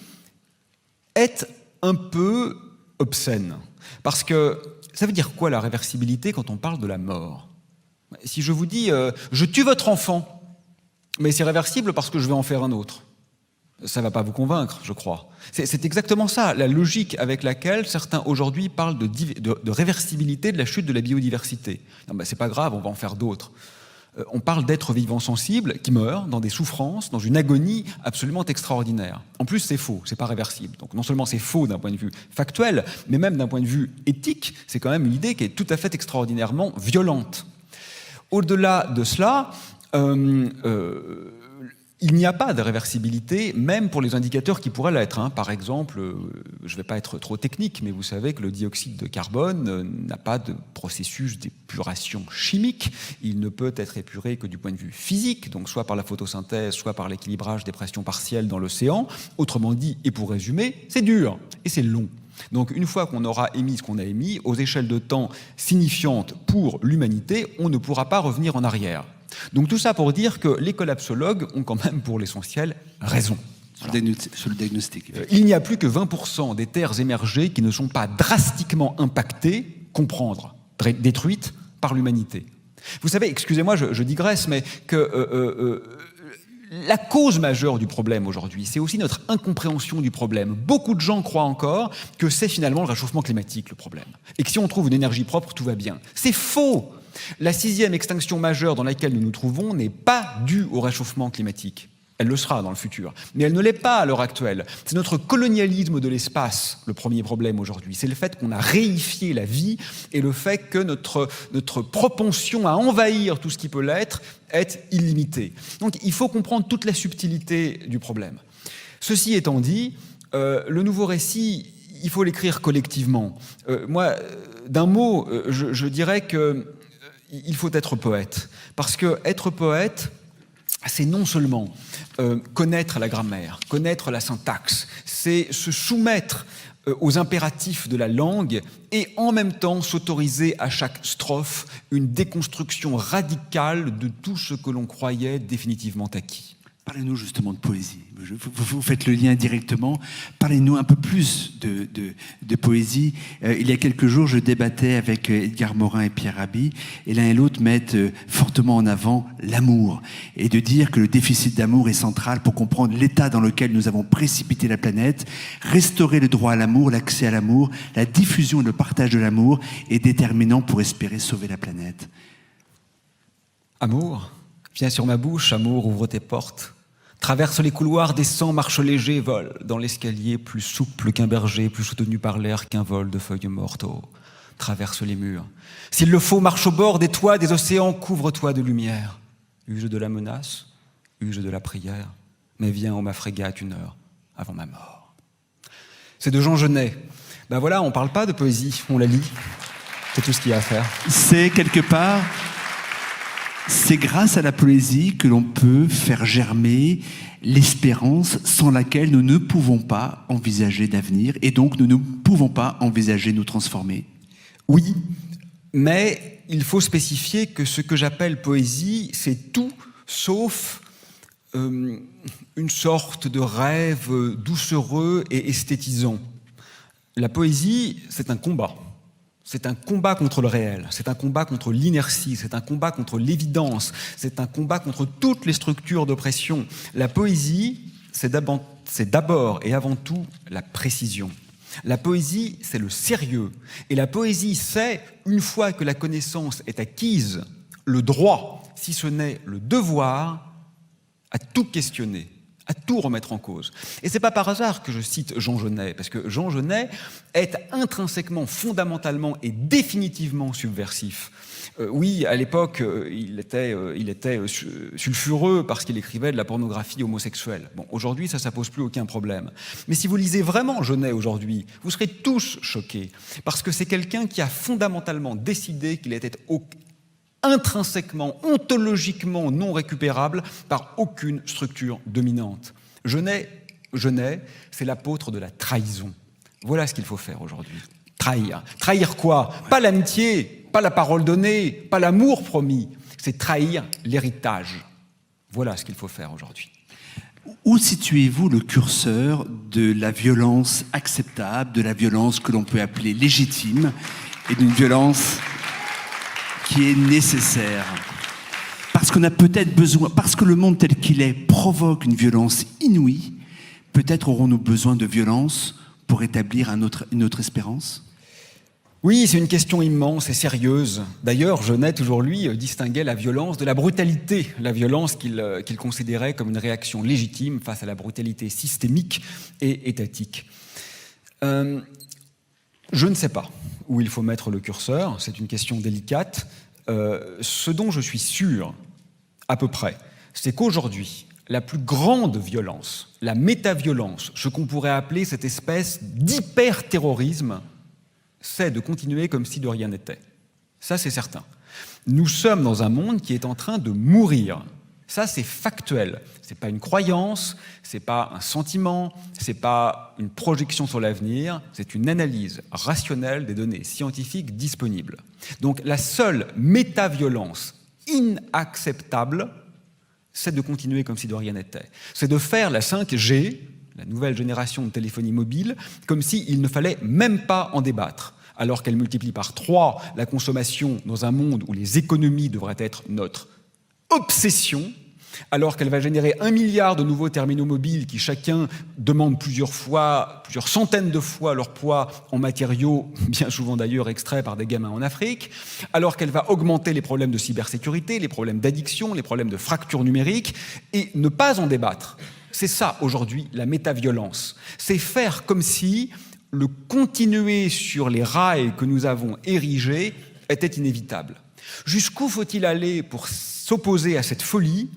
est un peu obscène. Parce que ça veut dire quoi la réversibilité quand on parle de la mort ? Si je vous dis je tue votre enfant, mais c'est réversible parce que je vais en faire un autre, ça ne va pas vous convaincre, je crois. C'est exactement ça, la logique avec laquelle certains aujourd'hui parlent de réversibilité de la chute de la biodiversité. Non, ben, c'est pas grave, on va en faire d'autres. On parle d'êtres vivants sensibles qui meurent dans des souffrances, dans une agonie absolument extraordinaire. En plus, c'est faux, c'est pas réversible. Donc non seulement c'est faux d'un point de vue factuel, mais même d'un point de vue éthique, c'est quand même une idée qui est tout à fait extraordinairement violente. Au-delà de cela, il n'y a pas de réversibilité, même pour les indicateurs qui pourraient l'être, hein. Par exemple, je ne vais pas être trop technique, mais vous savez que le dioxyde de carbone n'a pas de processus d'épuration chimique. Il ne peut être épuré que du point de vue physique, donc soit par la photosynthèse, soit par l'équilibrage des pressions partielles dans l'océan. Autrement dit, et pour résumer, c'est dur et c'est long. Donc une fois qu'on aura émis ce qu'on a émis, aux échelles de temps signifiantes pour l'humanité, on ne pourra pas revenir en arrière. Donc tout ça pour dire que les collapsologues ont quand même pour l'essentiel raison. Sur le diagnostic. Il n'y a plus que 20% des terres émergées qui ne sont pas drastiquement impactées, détruites par l'humanité. Vous savez, excusez-moi, je digresse, mais que la cause majeure du problème aujourd'hui, c'est aussi notre incompréhension du problème. Beaucoup de gens croient encore que c'est finalement le réchauffement climatique le problème, et que si on trouve une énergie propre, tout va bien. C'est faux. La 6e extinction majeure dans laquelle nous nous trouvons n'est pas due au réchauffement climatique. Elle le sera dans le futur, mais elle ne l'est pas à l'heure actuelle. C'est notre colonialisme de l'espace, le premier problème aujourd'hui. C'est le fait qu'on a réifié la vie et le fait que notre propension à envahir tout ce qui peut l'être est illimitée. Donc il faut comprendre toute la subtilité du problème. Ceci étant dit, le nouveau récit, il faut l'écrire collectivement. Moi, d'un mot, je dirais que il faut être poète, parce que être poète, c'est non seulement connaître la grammaire, connaître la syntaxe, c'est se soumettre aux impératifs de la langue et en même temps s'autoriser à chaque strophe une déconstruction radicale de tout ce que l'on croyait définitivement acquis. Parlez-nous justement de poésie. Vous faites le lien directement. Parlez-nous un peu plus de poésie. Il y a quelques jours, je débattais avec Edgar Morin et Pierre Rabhi, et l'un et l'autre mettent fortement en avant l'amour. Et de dire que le déficit d'amour est central pour comprendre l'état dans lequel nous avons précipité la planète. Restaurer le droit à l'amour, l'accès à l'amour, la diffusion et le partage de l'amour est déterminant pour espérer sauver la planète. Amour, viens sur ma bouche, amour, ouvre tes portes. Traverse les couloirs, descends, marche léger, vole dans l'escalier plus souple qu'un berger, plus soutenu par l'air qu'un vol de feuilles mortes. Oh, traverse les murs. S'il le faut, marche au bord des toits, des océans, couvre-toi de lumière. Use de la menace, use de la prière, mais viens, ô ma frégate, 1 heure avant ma mort. C'est de Jean Genet. Ben voilà, on parle pas de poésie, on la lit. C'est tout ce qu'il y a à faire. C'est quelque part C'est grâce à la poésie que l'on peut faire germer l'espérance sans laquelle nous ne pouvons pas envisager d'avenir et donc nous ne pouvons pas envisager de nous transformer. Oui, mais il faut spécifier que ce que j'appelle poésie, c'est tout sauf une sorte de rêve doucereux et esthétisant. La poésie, c'est un combat. C'est un combat contre le réel, c'est un combat contre l'inertie, c'est un combat contre l'évidence, c'est un combat contre toutes les structures d'oppression. La poésie, c'est d'abord et avant tout la précision. La poésie, c'est le sérieux. Et la poésie, c'est, une fois que la connaissance est acquise, le droit, si ce n'est le devoir, à tout questionner, à tout remettre en cause. Et c'est pas par hasard que je cite Jean Genet, parce que Jean Genet est intrinsèquement, fondamentalement et définitivement subversif. Oui, à l'époque, il était sulfureux parce qu'il écrivait de la pornographie homosexuelle. Bon, aujourd'hui, ça pose plus aucun problème. Mais si vous lisez vraiment Genet aujourd'hui, vous serez tous choqués, parce que c'est quelqu'un qui a fondamentalement décidé qu'il était intrinsèquement, ontologiquement non récupérable par aucune structure dominante. Genet, c'est l'apôtre de la trahison. Voilà ce qu'il faut faire aujourd'hui. Trahir. Trahir quoi? Pas l'amitié, pas la parole donnée, pas l'amour promis. C'est trahir l'héritage. Voilà ce qu'il faut faire aujourd'hui. Où situez-vous le curseur de la violence acceptable, de la violence que l'on peut appeler légitime, et d'une violence qui est nécessaire? Parce qu'on a peut-être besoin, parce que le monde tel qu'il est provoque une violence inouïe, peut-être aurons-nous besoin de violence pour établir une autre espérance? Oui, c'est une question immense et sérieuse. D'ailleurs, Genet, toujours lui, distinguait la violence de la brutalité, la violence qu'il considérait comme une réaction légitime face à la brutalité systémique et étatique. Je ne sais pas où il faut mettre le curseur, c'est une question délicate. Ce dont je suis sûr, à peu près, c'est qu'aujourd'hui, la plus grande violence, la métaviolence, ce qu'on pourrait appeler cette espèce d'hyper-terrorisme, c'est de continuer comme si de rien n'était. Ça, c'est certain. Nous sommes dans un monde qui est en train de mourir. Ça, c'est factuel. C'est pas une croyance, c'est pas un sentiment, c'est pas une projection sur l'avenir, c'est une analyse rationnelle des données scientifiques disponibles. Donc, la seule métaviolence inacceptable, c'est de continuer comme si de rien n'était. C'est de faire la 5G, la nouvelle génération de téléphonie mobile, comme s'il ne fallait même pas en débattre, alors qu'elle multiplie par 3 la consommation dans un monde où les économies devraient être notre obsession, alors qu'elle va générer 1 milliard de nouveaux terminaux mobiles qui chacun demandent plusieurs centaines de fois leur poids en matériaux, bien souvent d'ailleurs extraits par des gamins en Afrique, alors qu'elle va augmenter les problèmes de cybersécurité, les problèmes d'addiction, les problèmes de fracture numérique, et ne pas en débattre. C'est ça, aujourd'hui, la métaviolence. C'est faire comme si le continuer sur les rails que nous avons érigés était inévitable. Jusqu'où faut-il aller pour s'opposer à cette folie?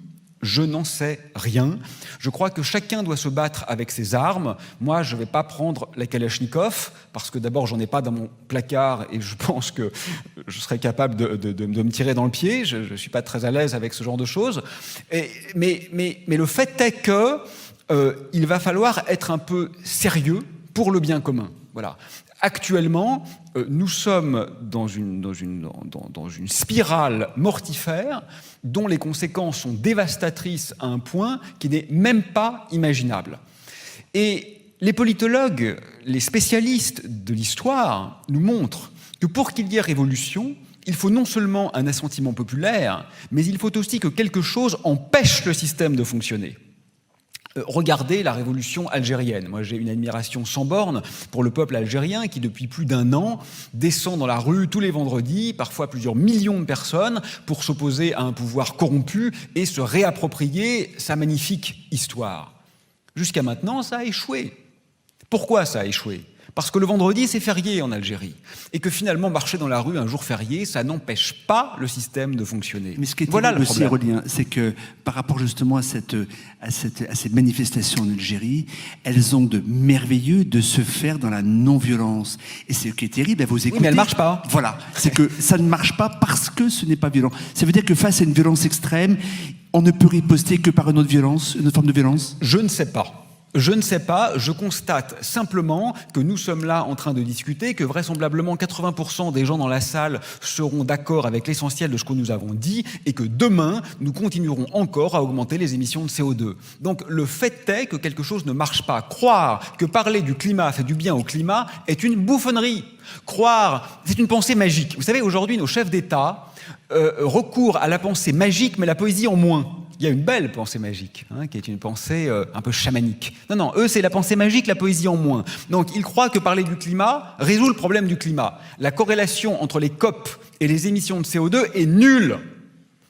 Je n'en sais rien. Je crois que chacun doit se battre avec ses armes. Moi, je ne vais pas prendre la Kalachnikov, parce que d'abord, j'en ai pas dans mon placard et je pense que je serais capable de me tirer dans le pied. Je ne suis pas très à l'aise avec ce genre de choses. Mais le fait est qu'il va falloir être un peu sérieux pour le bien commun. Voilà. Actuellement, nous sommes dans une spirale mortifère dont les conséquences sont dévastatrices à un point qui n'est même pas imaginable. Et les politologues, les spécialistes de l'histoire nous montrent que pour qu'il y ait révolution, il faut non seulement un assentiment populaire, mais il faut aussi que quelque chose empêche le système de fonctionner. Regardez la révolution algérienne. Moi, j'ai une admiration sans borne pour le peuple algérien qui, depuis plus d'1 an, descend dans la rue tous les vendredis, parfois plusieurs millions de personnes, pour s'opposer à un pouvoir corrompu et se réapproprier sa magnifique histoire. Jusqu'à maintenant, ça a échoué. Pourquoi ça a échoué? Parce que le vendredi, c'est férié en Algérie. Et que finalement, marcher dans la rue un jour férié, ça n'empêche pas le système de fonctionner. Mais ce qui est voilà le aussi, problème. Aurélien, c'est que par rapport justement à ces manifestations en Algérie, elles ont de merveilleux de se faire dans la non-violence. Et ce qui est terrible à vous écouter... Oui, mais elles ne marchent pas. Voilà, c'est que ça ne marche pas parce que ce n'est pas violent. Ça veut dire que face à une violence extrême, on ne peut riposter que par une autre violence, une autre forme de violence? Je ne sais pas. Je ne sais pas, je constate simplement que nous sommes là en train de discuter, que vraisemblablement 80% des gens dans la salle seront d'accord avec l'essentiel de ce que nous avons dit et que demain, nous continuerons encore à augmenter les émissions de CO2. Donc le fait est que quelque chose ne marche pas. Croire que parler du climat fait du bien au climat est une bouffonnerie. Croire, c'est une pensée magique. Vous savez, aujourd'hui, nos chefs d'État recourent à la pensée magique, mais la poésie en moins. Il y a une belle pensée magique, qui est une pensée un peu chamanique. Non, eux, c'est la pensée magique, la poésie en moins. Donc, ils croient que parler du climat résout le problème du climat. La corrélation entre les COP et les émissions de CO2 est nulle.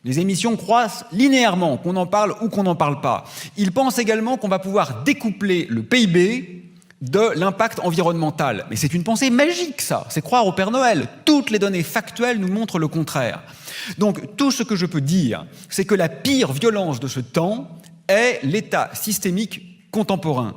Les émissions croissent linéairement, qu'on en parle ou qu'on n'en parle pas. Ils pensent également qu'on va pouvoir découpler le PIB de l'impact environnemental. Mais c'est une pensée magique, ça. C'est croire au Père Noël. Toutes les données factuelles nous montrent le contraire. Donc, tout ce que je peux dire, c'est que la pire violence de ce temps est l'état systémique contemporain.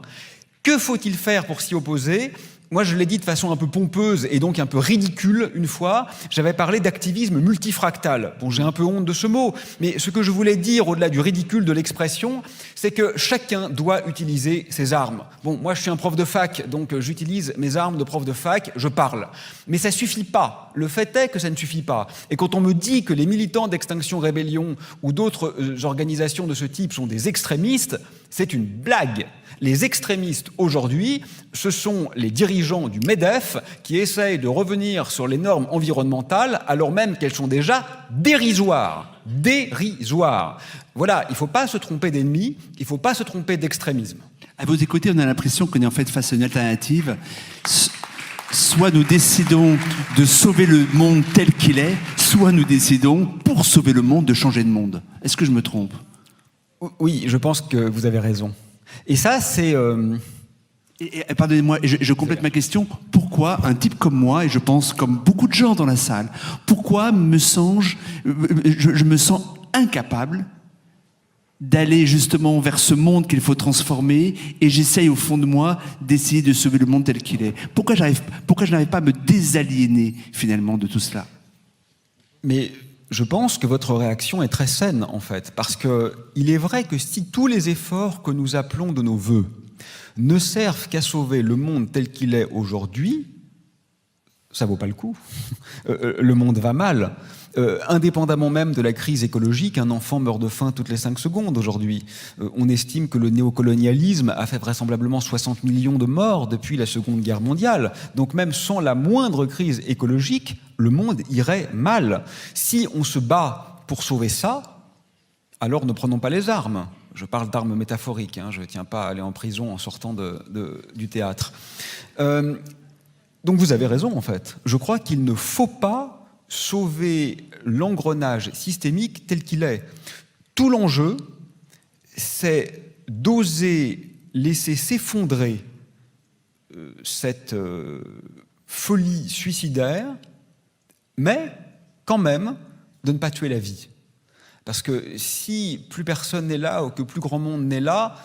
Que faut-il faire pour s'y opposer ? Moi, je l'ai dit de façon un peu pompeuse et donc un peu ridicule une fois, j'avais parlé d'activisme multifractal. Bon, j'ai un peu honte de ce mot, mais ce que je voulais dire au-delà du ridicule de l'expression, c'est que chacun doit utiliser ses armes. Bon, moi, je suis un prof de fac, donc j'utilise mes armes de prof de fac, je parle. Mais ça suffit pas. Le fait est que ça ne suffit pas. Et quand on me dit que les militants d'Extinction Rébellion ou d'autres organisations de ce type sont des extrémistes, c'est une blague. Les extrémistes aujourd'hui, ce sont les dirigeants du MEDEF qui essayent de revenir sur les normes environnementales alors même qu'elles sont déjà dérisoires. Dérisoires. Voilà, il ne faut pas se tromper d'ennemis, il ne faut pas se tromper d'extrémisme. À vous écouter, on a l'impression qu'on est en fait face à une alternative. Soit nous décidons de sauver le monde tel qu'il est, soit nous décidons, pour sauver le monde, de changer de monde. Est-ce que je me trompe ? Oui, je pense que vous avez raison. Et ça, c'est... Et pardonnez-moi, je complète ma question. Pourquoi un type comme moi, et je pense comme beaucoup de gens dans la salle, pourquoi je me sens incapable d'aller justement vers ce monde qu'il faut transformer et j'essaye au fond de moi d'essayer de sauver le monde tel qu'il est. Pourquoi je n'arrive pas à me désaliéner finalement de tout cela ? Mais je pense que votre réaction est très saine en fait, parce qu'il est vrai que si tous les efforts que nous appelons de nos vœux ne servent qu'à sauver le monde tel qu'il est aujourd'hui, ça vaut pas le coup. Le monde va mal. Indépendamment même de la crise écologique, un enfant meurt de faim toutes les 5 secondes aujourd'hui. On estime que le néocolonialisme a fait vraisemblablement 60 millions de morts depuis la Seconde Guerre mondiale. Donc même sans la moindre crise écologique, le monde irait mal. Si on se bat pour sauver ça, alors ne prenons pas les armes. Je parle d'armes métaphoriques, je ne tiens pas à aller en prison en sortant du théâtre. Donc vous avez raison en fait. Je crois qu'il ne faut pas sauver l'engrenage systémique tel qu'il est. Tout l'enjeu, c'est d'oser laisser s'effondrer cette folie suicidaire, mais quand même de ne pas tuer la vie. Parce que si plus personne n'est là ou que plus grand monde n'est là,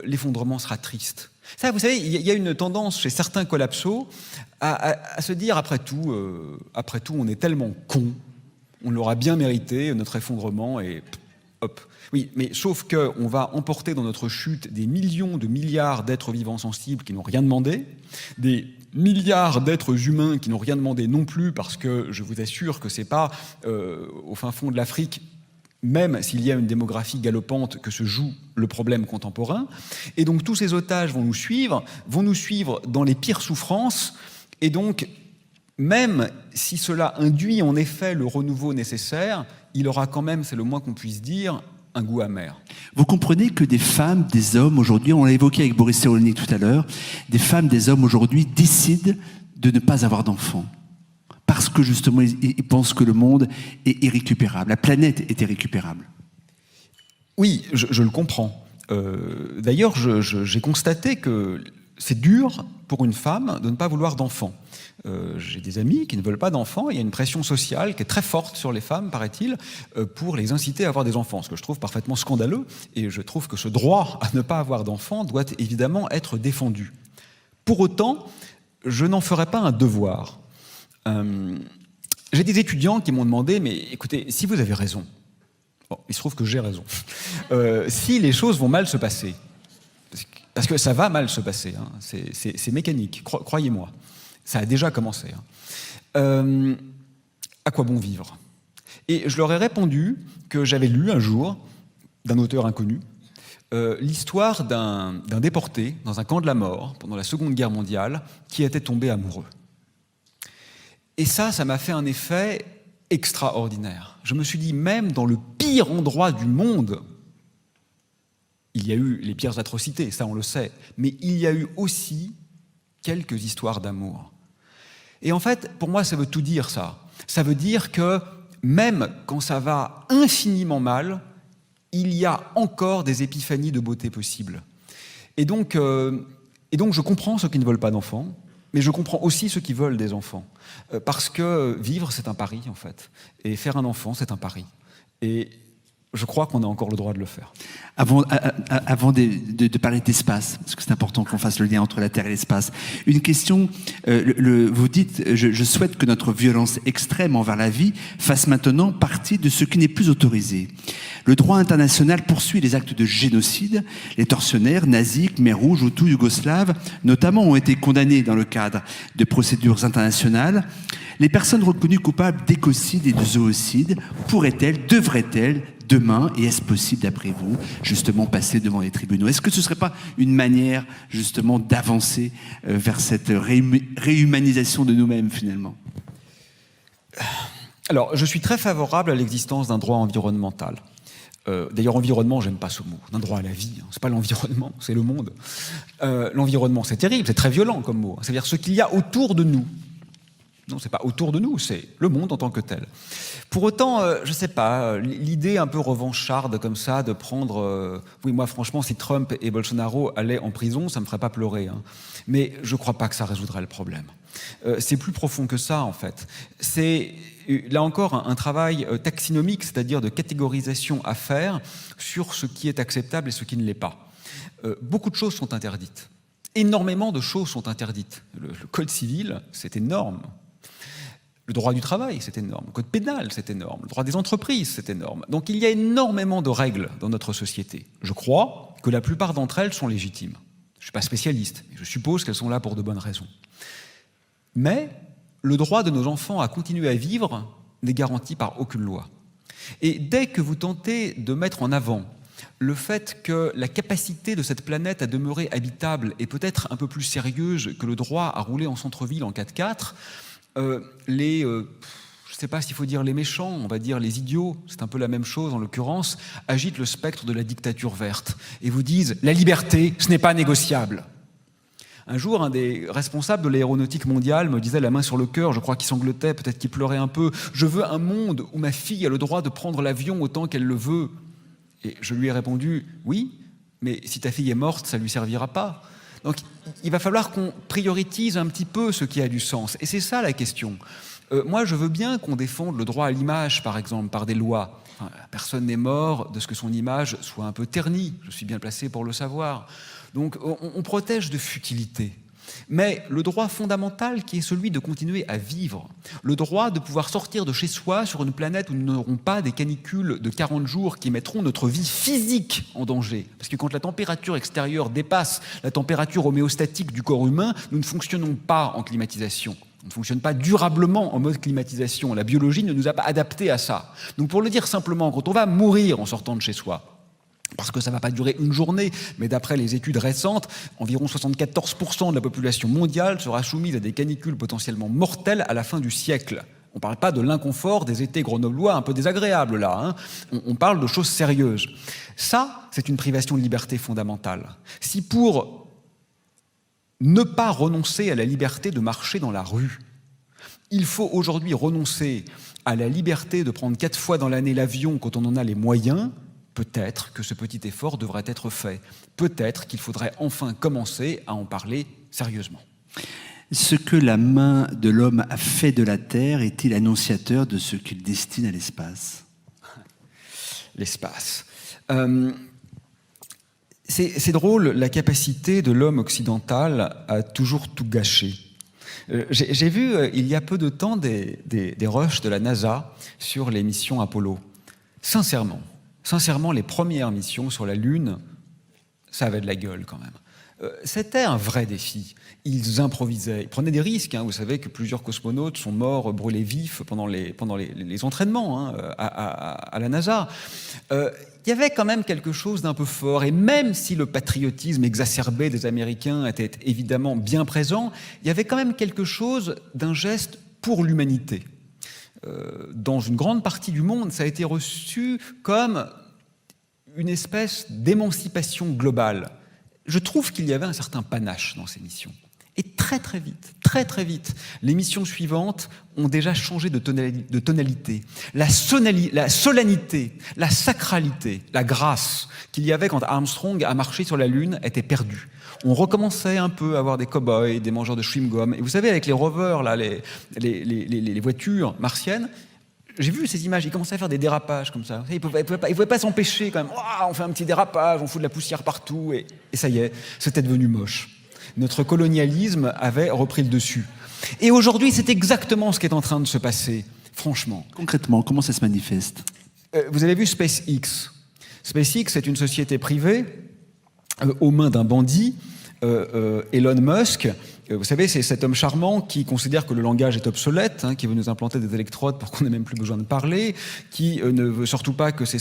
l'effondrement sera triste. Ça, vous savez, il y a une tendance chez certains collapsos à se dire, après tout, on est tellement cons, on l'aura bien mérité, notre effondrement, et hop. Oui, mais sauf qu'on va emporter dans notre chute des millions de milliards d'êtres vivants sensibles qui n'ont rien demandé, des milliards d'êtres humains qui n'ont rien demandé non plus, parce que je vous assure que c'est pas au fin fond de l'Afrique, même s'il y a une démographie galopante, que se joue le problème contemporain. Et donc tous ces otages vont nous suivre dans les pires souffrances, et donc même si cela induit en effet le renouveau nécessaire, il aura quand même, c'est le moins qu'on puisse dire, un goût amer. Vous comprenez que des femmes, des hommes aujourd'hui, on l'a évoqué avec Boris Cyrulnik tout à l'heure, des femmes, des hommes aujourd'hui décident de ne pas avoir d'enfants. Parce que justement, ils pensent que le monde est irrécupérable, la planète est irrécupérable. Oui, je le comprends. D'ailleurs, j'ai constaté que c'est dur pour une femme de ne pas vouloir d'enfants. J'ai des amis qui ne veulent pas d'enfants. Il y a une pression sociale qui est très forte sur les femmes, paraît-il, pour les inciter à avoir des enfants, ce que je trouve parfaitement scandaleux. Et je trouve que ce droit à ne pas avoir d'enfants doit évidemment être défendu. Pour autant, je n'en ferai pas un devoir. J'ai des étudiants qui m'ont demandé, mais écoutez, si vous avez raison, bon, il se trouve que j'ai raison, si les choses vont mal se passer, parce que ça va mal se passer, hein, c'est mécanique, croyez-moi. Ça a déjà commencé. Hein. À quoi bon vivre? Et je leur ai répondu que j'avais lu un jour, d'un auteur inconnu, l'histoire d'un déporté dans un camp de la mort pendant la Seconde Guerre mondiale qui était tombé amoureux. Et ça m'a fait un effet extraordinaire. Je me suis dit, même dans le pire endroit du monde, il y a eu les pires atrocités, ça on le sait, mais il y a eu aussi quelques histoires d'amour. Et en fait, pour moi, ça veut tout dire, ça. Ça veut dire que même quand ça va infiniment mal, il y a encore des épiphanies de beauté possibles. Et donc je comprends ceux qui ne veulent pas d'enfants, mais je comprends aussi ceux qui veulent des enfants. Parce que vivre, c'est un pari, en fait. Et faire un enfant, c'est un pari. Et je crois qu'on a encore le droit de le faire. Avant de parler d'espace, parce que c'est important qu'on fasse le lien entre la Terre et l'espace, une question, vous dites, je souhaite que notre violence extrême envers la vie fasse maintenant partie de ce qui n'est plus autorisé. Le droit international poursuit les actes de génocide. Les tortionnaires, nazis, Khmers rouges, Hutus, yougoslaves, notamment, ont été condamnés dans le cadre de procédures internationales. Les personnes reconnues coupables d'écocide et de zoocide pourraient-elles, devraient-elles, demain, et est-ce possible d'après vous, justement passer devant les tribunaux? Est-ce que ce ne serait pas une manière justement d'avancer vers cette réhumanisation de nous-mêmes finalement? Alors, je suis très favorable à l'existence d'un droit environnemental. D'ailleurs, environnement, j'aime pas ce mot. Un droit à la vie, hein. C'est pas l'environnement, c'est le monde. L'environnement, c'est terrible, c'est très violent comme mot. C'est-à-dire ce qu'il y a autour de nous. Non, c'est pas autour de nous, c'est le monde en tant que tel. Pour autant, je sais pas, l'idée un peu revancharde comme ça de prendre... oui, moi, franchement, si Trump et Bolsonaro allaient en prison, ça me ferait pas pleurer. Hein. Mais je crois pas que ça résoudrait le problème. C'est plus profond que ça, en fait. C'est, là encore, un travail taxinomique, c'est-à-dire de catégorisation à faire sur ce qui est acceptable et ce qui ne l'est pas. Beaucoup de choses sont interdites. Énormément de choses sont interdites. Le code civil, c'est énorme. Le droit du travail, c'est énorme. Le code pénal, c'est énorme. Le droit des entreprises, c'est énorme. Donc il y a énormément de règles dans notre société. Je crois que la plupart d'entre elles sont légitimes. Je ne suis pas spécialiste, mais je suppose qu'elles sont là pour de bonnes raisons. Mais le droit de nos enfants à continuer à vivre n'est garanti par aucune loi. Et dès que vous tentez de mettre en avant le fait que la capacité de cette planète à demeurer habitable est peut-être un peu plus sérieuse que le droit à rouler en centre-ville en 4x4, je ne sais pas s'il faut dire les méchants, on va dire les idiots, c'est un peu la même chose en l'occurrence, agitent le spectre de la dictature verte et vous disent « la liberté, ce n'est pas négociable ». Un jour, un des responsables de l'aéronautique mondiale me disait la main sur le cœur, je crois qu'il sanglotait, peut-être qu'il pleurait un peu, « je veux un monde où ma fille a le droit de prendre l'avion autant qu'elle le veut ». Et je lui ai répondu « oui, mais si ta fille est morte, ça ne lui servira pas ». Donc il va falloir qu'on priorise un petit peu ce qui a du sens. Et c'est ça la question. Moi, je veux bien qu'on défende le droit à l'image, par exemple, par des lois. Enfin, personne n'est mort de ce que son image soit un peu ternie. Je suis bien placé pour le savoir. Donc on protège de futilité. Mais le droit fondamental qui est celui de continuer à vivre, le droit de pouvoir sortir de chez soi sur une planète où nous n'aurons pas des canicules de 40 jours qui mettront notre vie physique en danger. Parce que quand la température extérieure dépasse la température homéostatique du corps humain, nous ne fonctionnons pas en climatisation. On ne fonctionne pas durablement en mode climatisation. La biologie ne nous a pas adaptés à ça. Donc pour le dire simplement, quand on va mourir en sortant de chez soi, parce que ça ne va pas durer une journée, mais d'après les études récentes, environ 74% de la population mondiale sera soumise à des canicules potentiellement mortelles à la fin du siècle. On ne parle pas de l'inconfort des étés grenoblois un peu désagréables, là. Hein. On parle de choses sérieuses. Ça, c'est une privation de liberté fondamentale. Si pour ne pas renoncer à la liberté de marcher dans la rue, il faut aujourd'hui renoncer à la liberté de prendre 4 fois dans l'année l'avion quand on en a les moyens, peut-être que ce petit effort devrait être fait. Peut-être qu'il faudrait enfin commencer à en parler sérieusement. Ce que la main de l'homme a fait de la Terre est-il annonciateur de ce qu'il destine à l'espace ? L'espace. C'est drôle, la capacité de l'homme occidental à toujours tout gâcher. J'ai vu il y a peu de temps des rushs de la NASA sur les missions Apollo. Sincèrement, les premières missions sur la Lune, ça avait de la gueule quand même. C'était un vrai défi. Ils improvisaient, ils prenaient des risques. Vous savez que plusieurs cosmonautes sont morts brûlés vifs pendant les entraînements à la NASA. Il y avait quand même quelque chose d'un peu fort, et même si le patriotisme exacerbé des Américains était évidemment bien présent, il y avait quand même quelque chose d'un geste pour l'humanité. Dans une grande partie du monde, ça a été reçu comme une espèce d'émancipation globale. Je trouve qu'il y avait un certain panache dans ces missions. Et très vite, les missions suivantes ont déjà changé de tonalité. La solennité, la sacralité, la grâce qu'il y avait quand Armstrong a marché sur la Lune était perdue. On recommençait un peu à avoir des cow-boys, des mangeurs de chewing-gum. Et vous savez, avec les rovers, là, les voitures martiennes, j'ai vu ces images, ils commençaient à faire des dérapages comme ça. Ils ne pouvaient pas s'empêcher quand même. Oh, on fait un petit dérapage, on fout de la poussière partout. Et ça y est, c'était devenu moche. Notre colonialisme avait repris le dessus. Et aujourd'hui, c'est exactement ce qui est en train de se passer, franchement. Concrètement, comment ça se manifeste ? Vous avez vu SpaceX. SpaceX est une société privée aux mains d'un bandit, Elon Musk. Vous savez, c'est cet homme charmant qui considère que le langage est obsolète, qui veut nous implanter des électrodes pour qu'on n'ait même plus besoin de parler, qui ne veut surtout pas que ses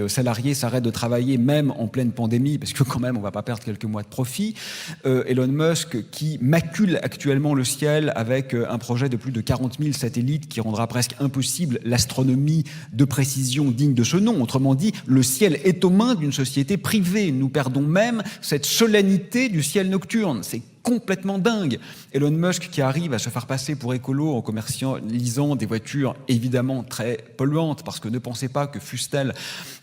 salariés s'arrêtent de travailler même en pleine pandémie, parce que quand même on ne va pas perdre quelques mois de profit. Elon Musk qui macule actuellement le ciel avec un projet de plus de 40 000 satellites qui rendra presque impossible l'astronomie de précision digne de ce nom. Autrement dit, le ciel est aux mains d'une société privée. Nous perdons même cette solennité du ciel nocturne. C'est complètement dingue. Elon Musk qui arrive à se faire passer pour écolo en commercialisant des voitures évidemment très polluantes, parce que ne pensez pas que fût-elle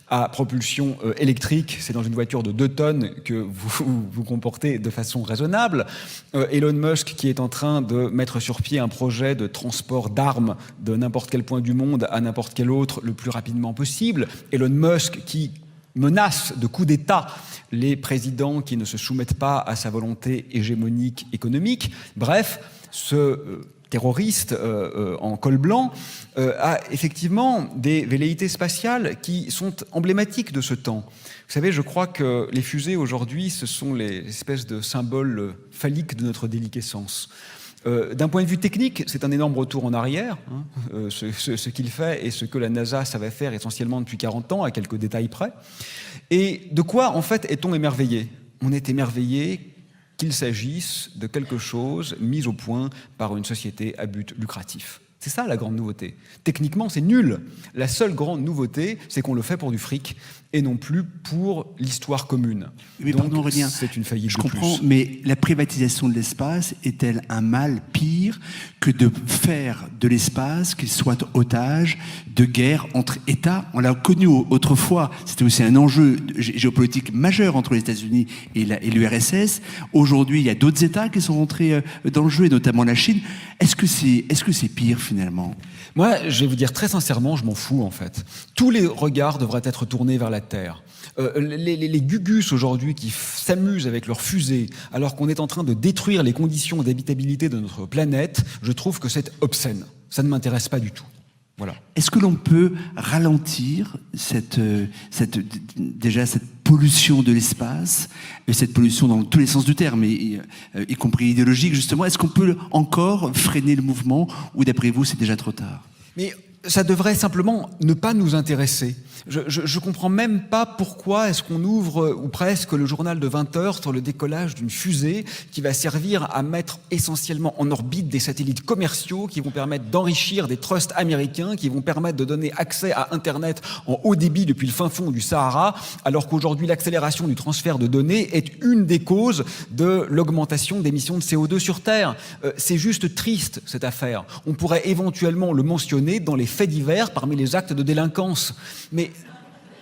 à propulsion électrique, c'est dans une voiture de 2 tonnes que vous vous comportez de façon raisonnable. Elon Musk qui est en train de mettre sur pied un projet de transport d'armes de n'importe quel point du monde à n'importe quel autre le plus rapidement possible. Elon Musk qui menace de coup d'État les présidents qui ne se soumettent pas à sa volonté hégémonique économique. Bref, ce terroriste en col blanc a effectivement des velléités spatiales qui sont emblématiques de ce temps. Vous savez, je crois que les fusées aujourd'hui, ce sont les espèces de symboles phalliques de notre déliquescence. D'un point de vue technique, c'est un énorme retour en arrière, ce qu'il fait et ce que la NASA savait faire essentiellement depuis 40 ans, à quelques détails près. Et de quoi, en fait, est-on émerveillé ? On est émerveillé qu'il s'agisse de quelque chose mis au point par une société à but lucratif. C'est ça la grande nouveauté. Techniquement, c'est nul. La seule grande nouveauté, c'est qu'on le fait pour du fric et non plus pour l'histoire commune. Mais donc, pardon, Aurélien, c'est une faillite je de comprends, plus. mais la privatisation de l'espace est-elle un mal pire que de faire de l'espace qu'il soit otage de guerre entre États ? On l'a connu autrefois, c'était aussi un enjeu géopolitique majeur entre les États-Unis et l'URSS. Aujourd'hui, il y a d'autres États qui sont rentrés dans le jeu, et notamment la Chine. Est-ce que c'est pire finalement ? Moi, je vais vous dire très sincèrement, je m'en fous en fait. Tous les regards devraient être tournés vers la Terre. Les gugus aujourd'hui qui s'amusent avec leurs fusées alors qu'on est en train de détruire les conditions d'habitabilité de notre planète, je trouve que c'est obscène. Ça ne m'intéresse pas du tout. Voilà. Est-ce que l'on peut ralentir déjà cette pollution de l'espace, et cette pollution dans tous les sens du terme, y compris idéologique justement ? Est-ce qu'on peut encore freiner le mouvement, ou d'après vous c'est déjà trop tard ? Mais ça devrait simplement ne pas nous intéresser. Je comprends même pas pourquoi est-ce qu'on ouvre, ou presque, le journal de 20 heures sur le décollage d'une fusée qui va servir à mettre essentiellement en orbite des satellites commerciaux qui vont permettre d'enrichir des trusts américains, qui vont permettre de donner accès à Internet en haut débit depuis le fin fond du Sahara, alors qu'aujourd'hui l'accélération du transfert de données est une des causes de l'augmentation d'émissions de CO2 sur Terre. C'est juste triste cette affaire. On pourrait éventuellement le mentionner dans les faits divers parmi les actes de délinquance. Mais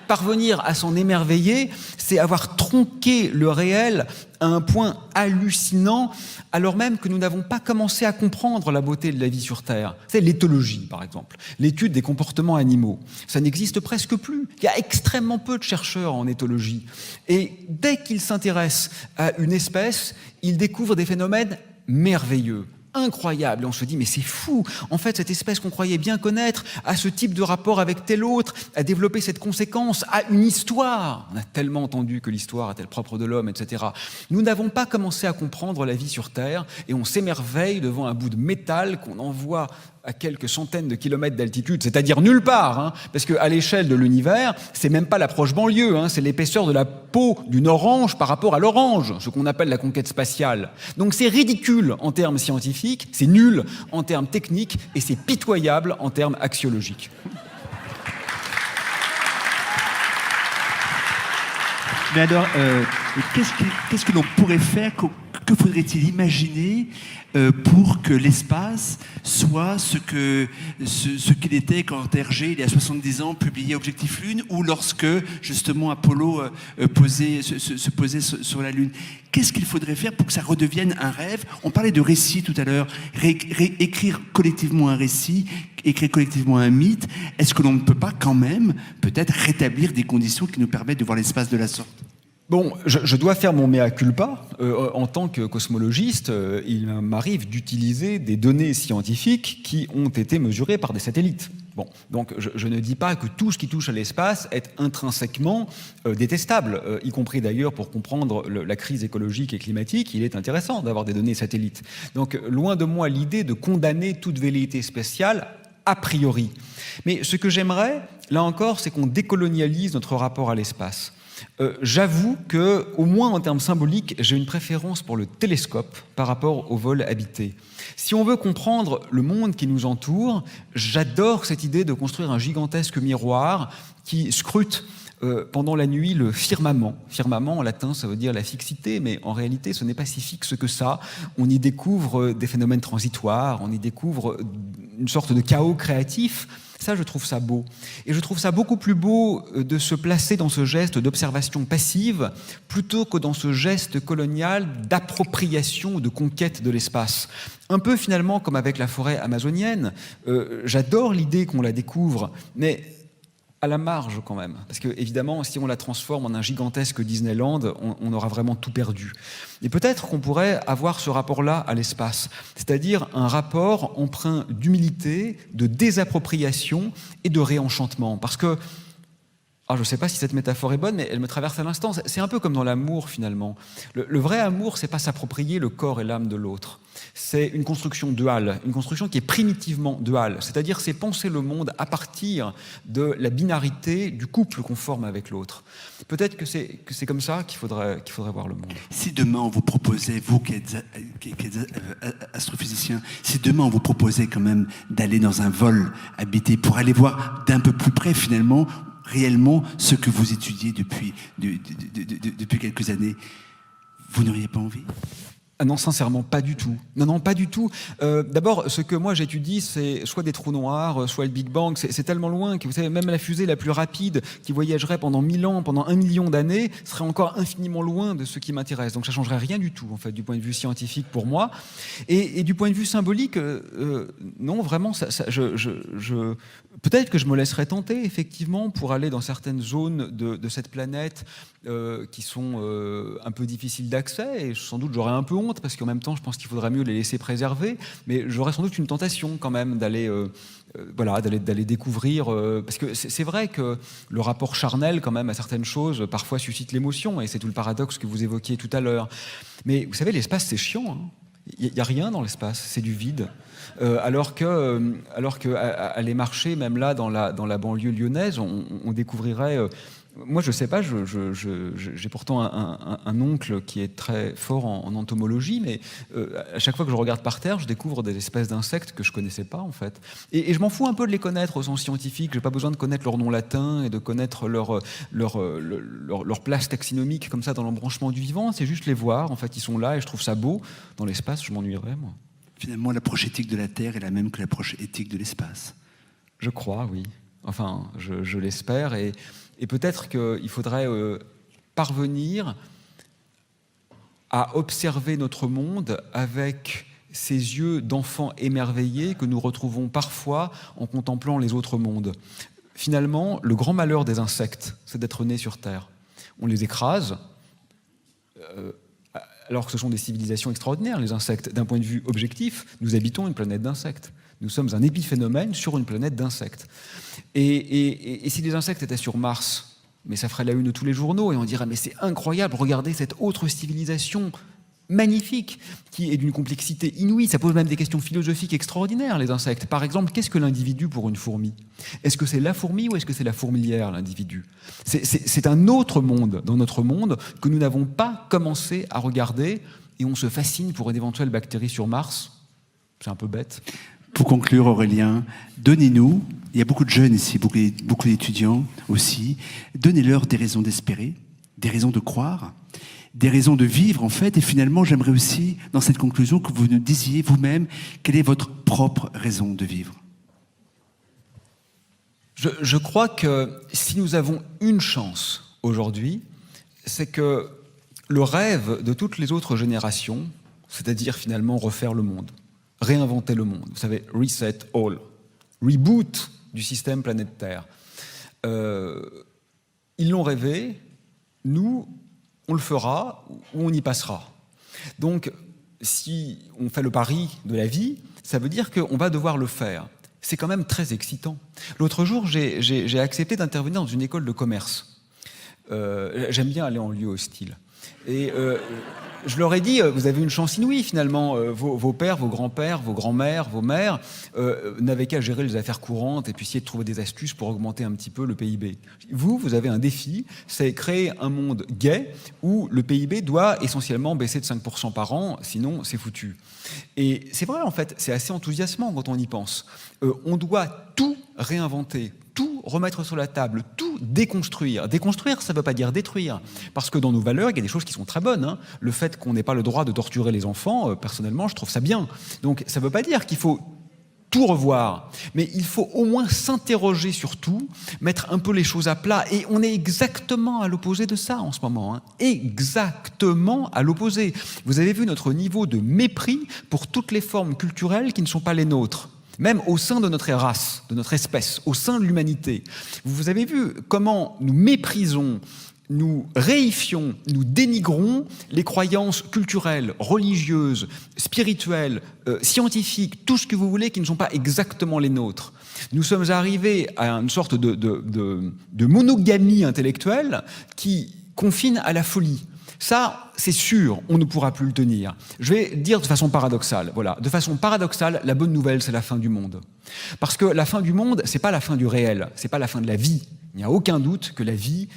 parvenir à s'en émerveiller, c'est avoir tronqué le réel à un point hallucinant, alors même que nous n'avons pas commencé à comprendre la beauté de la vie sur Terre. C'est l'éthologie, par exemple, l'étude des comportements animaux. Ça n'existe presque plus. Il y a extrêmement peu de chercheurs en éthologie. Et dès qu'ils s'intéressent à une espèce, ils découvrent des phénomènes merveilleux, incroyable. Et on se dit, mais c'est fou. En fait, cette espèce qu'on croyait bien connaître a ce type de rapport avec tel autre, a développé cette conséquence, a une histoire. On a tellement entendu que l'histoire était le propre de l'homme, etc. Nous n'avons pas commencé à comprendre la vie sur Terre et on s'émerveille devant un bout de métal qu'on envoie à quelques centaines de kilomètres d'altitude, c'est-à-dire nulle part, hein, parce qu'à l'échelle de l'univers, c'est même pas l'approche banlieue, hein, c'est l'épaisseur de la peau d'une orange par rapport à l'orange, ce qu'on appelle la conquête spatiale. Donc c'est ridicule en termes scientifiques, c'est nul en termes techniques et c'est pitoyable en termes axiologiques. Mais alors, qu'est-ce que l'on pourrait faire, que faudrait-il imaginer pour que l'espace soit ce qu'il était quand Hergé, il y a 70 ans, publiait Objectif Lune, ou lorsque, justement, Apollo se posait sur la Lune. Qu'est-ce qu'il faudrait faire pour que ça redevienne un rêve? On parlait de récit tout à l'heure, écrire collectivement un récit, écrire collectivement un mythe. Est-ce que l'on ne peut pas quand même, peut-être, rétablir des conditions qui nous permettent de voir l'espace de la sorte? Bon, je dois faire mon mea culpa. En tant que cosmologiste, il m'arrive d'utiliser des données scientifiques qui ont été mesurées par des satellites. Bon, donc je ne dis pas que tout ce qui touche à l'espace est intrinsèquement détestable, y compris d'ailleurs pour comprendre la crise écologique et climatique. Il est intéressant d'avoir des données satellites. Donc loin de moi l'idée de condamner toute velléité spatiale a priori. Mais ce que j'aimerais, là encore, c'est qu'on décolonialise notre rapport à l'espace. J'avoue que, au moins en termes symboliques, j'ai une préférence pour le télescope par rapport au vol habité. Si on veut comprendre le monde qui nous entoure, j'adore cette idée de construire un gigantesque miroir qui scrute pendant la nuit le firmament. Firmament, en latin, ça veut dire la fixité, mais en réalité, ce n'est pas si fixe que ça. On y découvre des phénomènes transitoires, on y découvre une sorte de chaos créatif. Ça, je trouve ça beau. Et je trouve ça beaucoup plus beau de se placer dans ce geste d'observation passive plutôt que dans ce geste colonial d'appropriation, de conquête de l'espace. Un peu finalement comme avec la forêt amazonienne. J'adore l'idée qu'on la découvre, mais à la marge quand même. Parce que évidemment, si on la transforme en un gigantesque Disneyland, on aura vraiment tout perdu. Et peut-être qu'on pourrait avoir ce rapport-là à l'espace, c'est-à-dire un rapport empreint d'humilité, de désappropriation et de réenchantement. Parce que, je ne sais pas si cette métaphore est bonne, mais elle me traverse à l'instant. C'est un peu comme dans l'amour, finalement. Le vrai amour, c'est pas s'approprier le corps et l'âme de l'autre. C'est une construction duale, une construction qui est primitivement duale. C'est-à-dire, c'est penser le monde à partir de la binarité du couple qu'on forme avec l'autre. Peut-être que c'est comme ça qu'il faudrait voir le monde. Si demain on vous proposait, vous qui êtes astrophysicien, si demain on vous proposait quand même d'aller dans un vol habité pour aller voir d'un peu plus près, finalement, réellement ce que vous étudiez depuis quelques années, vous n'auriez pas envie? Ah non, sincèrement, pas du tout. Non, pas du tout. D'abord, ce que moi j'étudie, c'est soit des trous noirs, soit le Big Bang. C'est tellement loin que, vous savez, même la fusée la plus rapide qui voyagerait pendant 1000 ans, pendant 1 million d'années, serait encore infiniment loin de ce qui m'intéresse. Donc ça changerait rien du tout, en fait, du point de vue scientifique pour moi. Et du point de vue symbolique, non, vraiment, peut-être que je me laisserais tenter, effectivement, pour aller dans certaines zones de cette planète qui sont un peu difficiles d'accès, et sans doute j'aurais un peu honte, parce qu'en même temps, je pense qu'il faudrait mieux les laisser préserver, mais j'aurais sans doute une tentation quand même d'aller découvrir, parce que c'est vrai que le rapport charnel quand même à certaines choses parfois suscite l'émotion, et c'est tout le paradoxe que vous évoquiez tout à l'heure. Mais vous savez, l'espace, c'est chiant, hein. Il n'y a rien dans l'espace, c'est du vide. Alors que aller marcher, même là, dans la banlieue lyonnaise, on découvrirait... moi, je ne sais pas, j'ai pourtant un oncle qui est très fort en entomologie, mais à chaque fois que je regarde par terre, je découvre des espèces d'insectes que je ne connaissais pas, en fait. Et je m'en fous un peu de les connaître au sens scientifique. Je n'ai pas besoin de connaître leur nom latin et de connaître leur place taxinomique comme ça dans l'embranchement du vivant. C'est juste les voir. En fait, ils sont là et je trouve ça beau. Dans l'espace, je m'ennuierais, moi. Finalement, l'approche éthique de la Terre est la même que l'approche éthique de l'espace. Je crois, oui. Enfin, je l'espère. Et peut-être qu'il faudrait parvenir à observer notre monde avec ces yeux d'enfants émerveillés que nous retrouvons parfois en contemplant les autres mondes. Finalement, le grand malheur des insectes, c'est d'être nés sur Terre. On les écrase, alors que ce sont des civilisations extraordinaires, les insectes. D'un point de vue objectif, nous habitons une planète d'insectes. Nous sommes un épiphénomène sur une planète d'insectes. Et si les insectes étaient sur Mars, mais ça ferait la une de tous les journaux, et on dirait, mais c'est incroyable, regardez cette autre civilisation magnifique, qui est d'une complexité inouïe. Ça pose même des questions philosophiques extraordinaires, les insectes. Par exemple, qu'est-ce que l'individu pour une fourmi? Est-ce que c'est la fourmi ou est-ce que c'est la fourmilière, l'individu? C'est un autre monde dans notre monde que nous n'avons pas commencé à regarder, et on se fascine pour une éventuelle bactérie sur Mars. C'est un peu bête. Pour conclure, Aurélien, donnez-nous, il y a beaucoup de jeunes ici, beaucoup d'étudiants aussi, donnez-leur des raisons d'espérer, des raisons de croire, des raisons de vivre en fait, et finalement j'aimerais aussi, dans cette conclusion, que vous nous disiez vous-même quelle est votre propre raison de vivre. Je crois que si nous avons une chance aujourd'hui, c'est que le rêve de toutes les autres générations, c'est-à-dire finalement refaire le monde, réinventer le monde, vous savez, reset all, reboot du système planète Terre, ils l'ont rêvé, nous, on le fera ou on y passera. Donc, si on fait le pari de la vie, ça veut dire qu'on va devoir le faire. C'est quand même très excitant. L'autre jour, j'ai accepté d'intervenir dans une école de commerce. J'aime bien aller en lieu hostile. Et je leur ai dit, vous avez une chance inouïe finalement, vos pères, vos grands-pères, vos grands-mères, vos mères n'avaient qu'à gérer les affaires courantes et puis essayer de trouver des astuces pour augmenter un petit peu le PIB. Vous avez un défi, c'est créer un monde gai où le PIB doit essentiellement baisser de 5% par an, sinon c'est foutu. Et c'est vrai en fait, c'est assez enthousiasmant quand on y pense. On doit tout réinventer, tout remettre sur la table, tout déconstruire. Déconstruire, ça ne veut pas dire détruire. Parce que dans nos valeurs, il y a des choses qui sont très bonnes. Hein. Le fait qu'on n'ait pas le droit de torturer les enfants, personnellement, je trouve ça bien. Donc ça ne veut pas dire qu'il faut tout revoir. Mais il faut au moins s'interroger sur tout, mettre un peu les choses à plat. Et on est exactement à l'opposé de ça en ce moment. Hein. Exactement à l'opposé. Vous avez vu notre niveau de mépris pour toutes les formes culturelles qui ne sont pas les nôtres. Même au sein de notre race, de notre espèce, au sein de l'humanité. Vous avez vu comment nous méprisons, nous réifions, nous dénigrons les croyances culturelles, religieuses, spirituelles, scientifiques, tout ce que vous voulez qui ne sont pas exactement les nôtres. Nous sommes arrivés à une sorte de monogamie intellectuelle qui confine à la folie. Ça, c'est sûr, on ne pourra plus le tenir. Je vais dire de façon paradoxale. Voilà, de façon paradoxale, la bonne nouvelle, c'est la fin du monde. Parce que la fin du monde, c'est pas la fin du réel, c'est pas la fin de la vie. Il n'y a aucun doute que la vie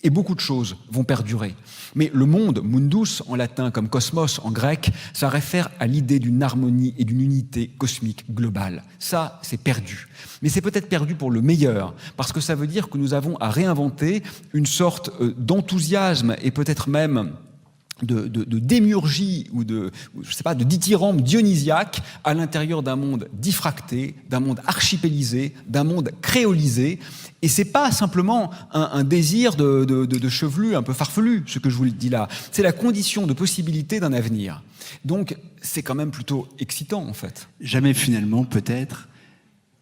et beaucoup de choses vont perdurer. Mais le monde, mundus en latin comme cosmos en grec, ça réfère à l'idée d'une harmonie et d'une unité cosmique globale. Ça, c'est perdu. Mais c'est peut-être perdu pour le meilleur, parce que ça veut dire que nous avons à réinventer une sorte d'enthousiasme et peut-être même de démiurgie ou de dithyrambe dionysiaque à l'intérieur d'un monde diffracté, d'un monde archipélisé, d'un monde créolisé. Et c'est pas simplement un désir de chevelu un peu farfelu, ce que je vous dis là. C'est la condition de possibilité d'un avenir. Donc, c'est quand même plutôt excitant, en fait. Jamais finalement, peut-être,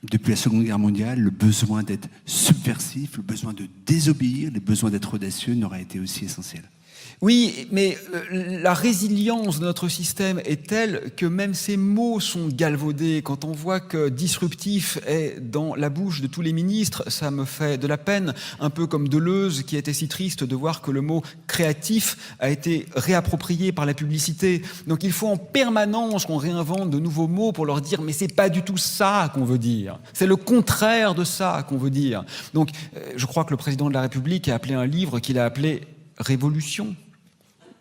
depuis la Seconde Guerre mondiale, le besoin d'être subversif, le besoin de désobéir, le besoin d'être audacieux n'aurait été aussi essentiel. Oui, mais la résilience de notre système est telle que même ces mots sont galvaudés. Quand on voit que disruptif est dans la bouche de tous les ministres, ça me fait de la peine, un peu comme Deleuze qui était si triste de voir que le mot créatif a été réapproprié par la publicité. Donc il faut en permanence qu'on réinvente de nouveaux mots pour leur dire mais c'est pas du tout ça qu'on veut dire. C'est le contraire de ça qu'on veut dire. Donc je crois que le président de la République a appelé un livre qu'il a appelé Révolution.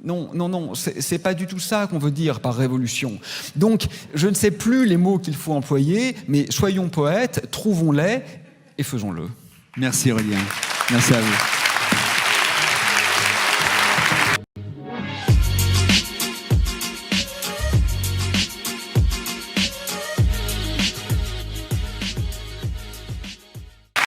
Non, c'est pas du tout ça qu'on veut dire par révolution. Donc, je ne sais plus les mots qu'il faut employer, mais soyons poètes, trouvons-les et faisons-le. Merci Aurélien. Merci à vous.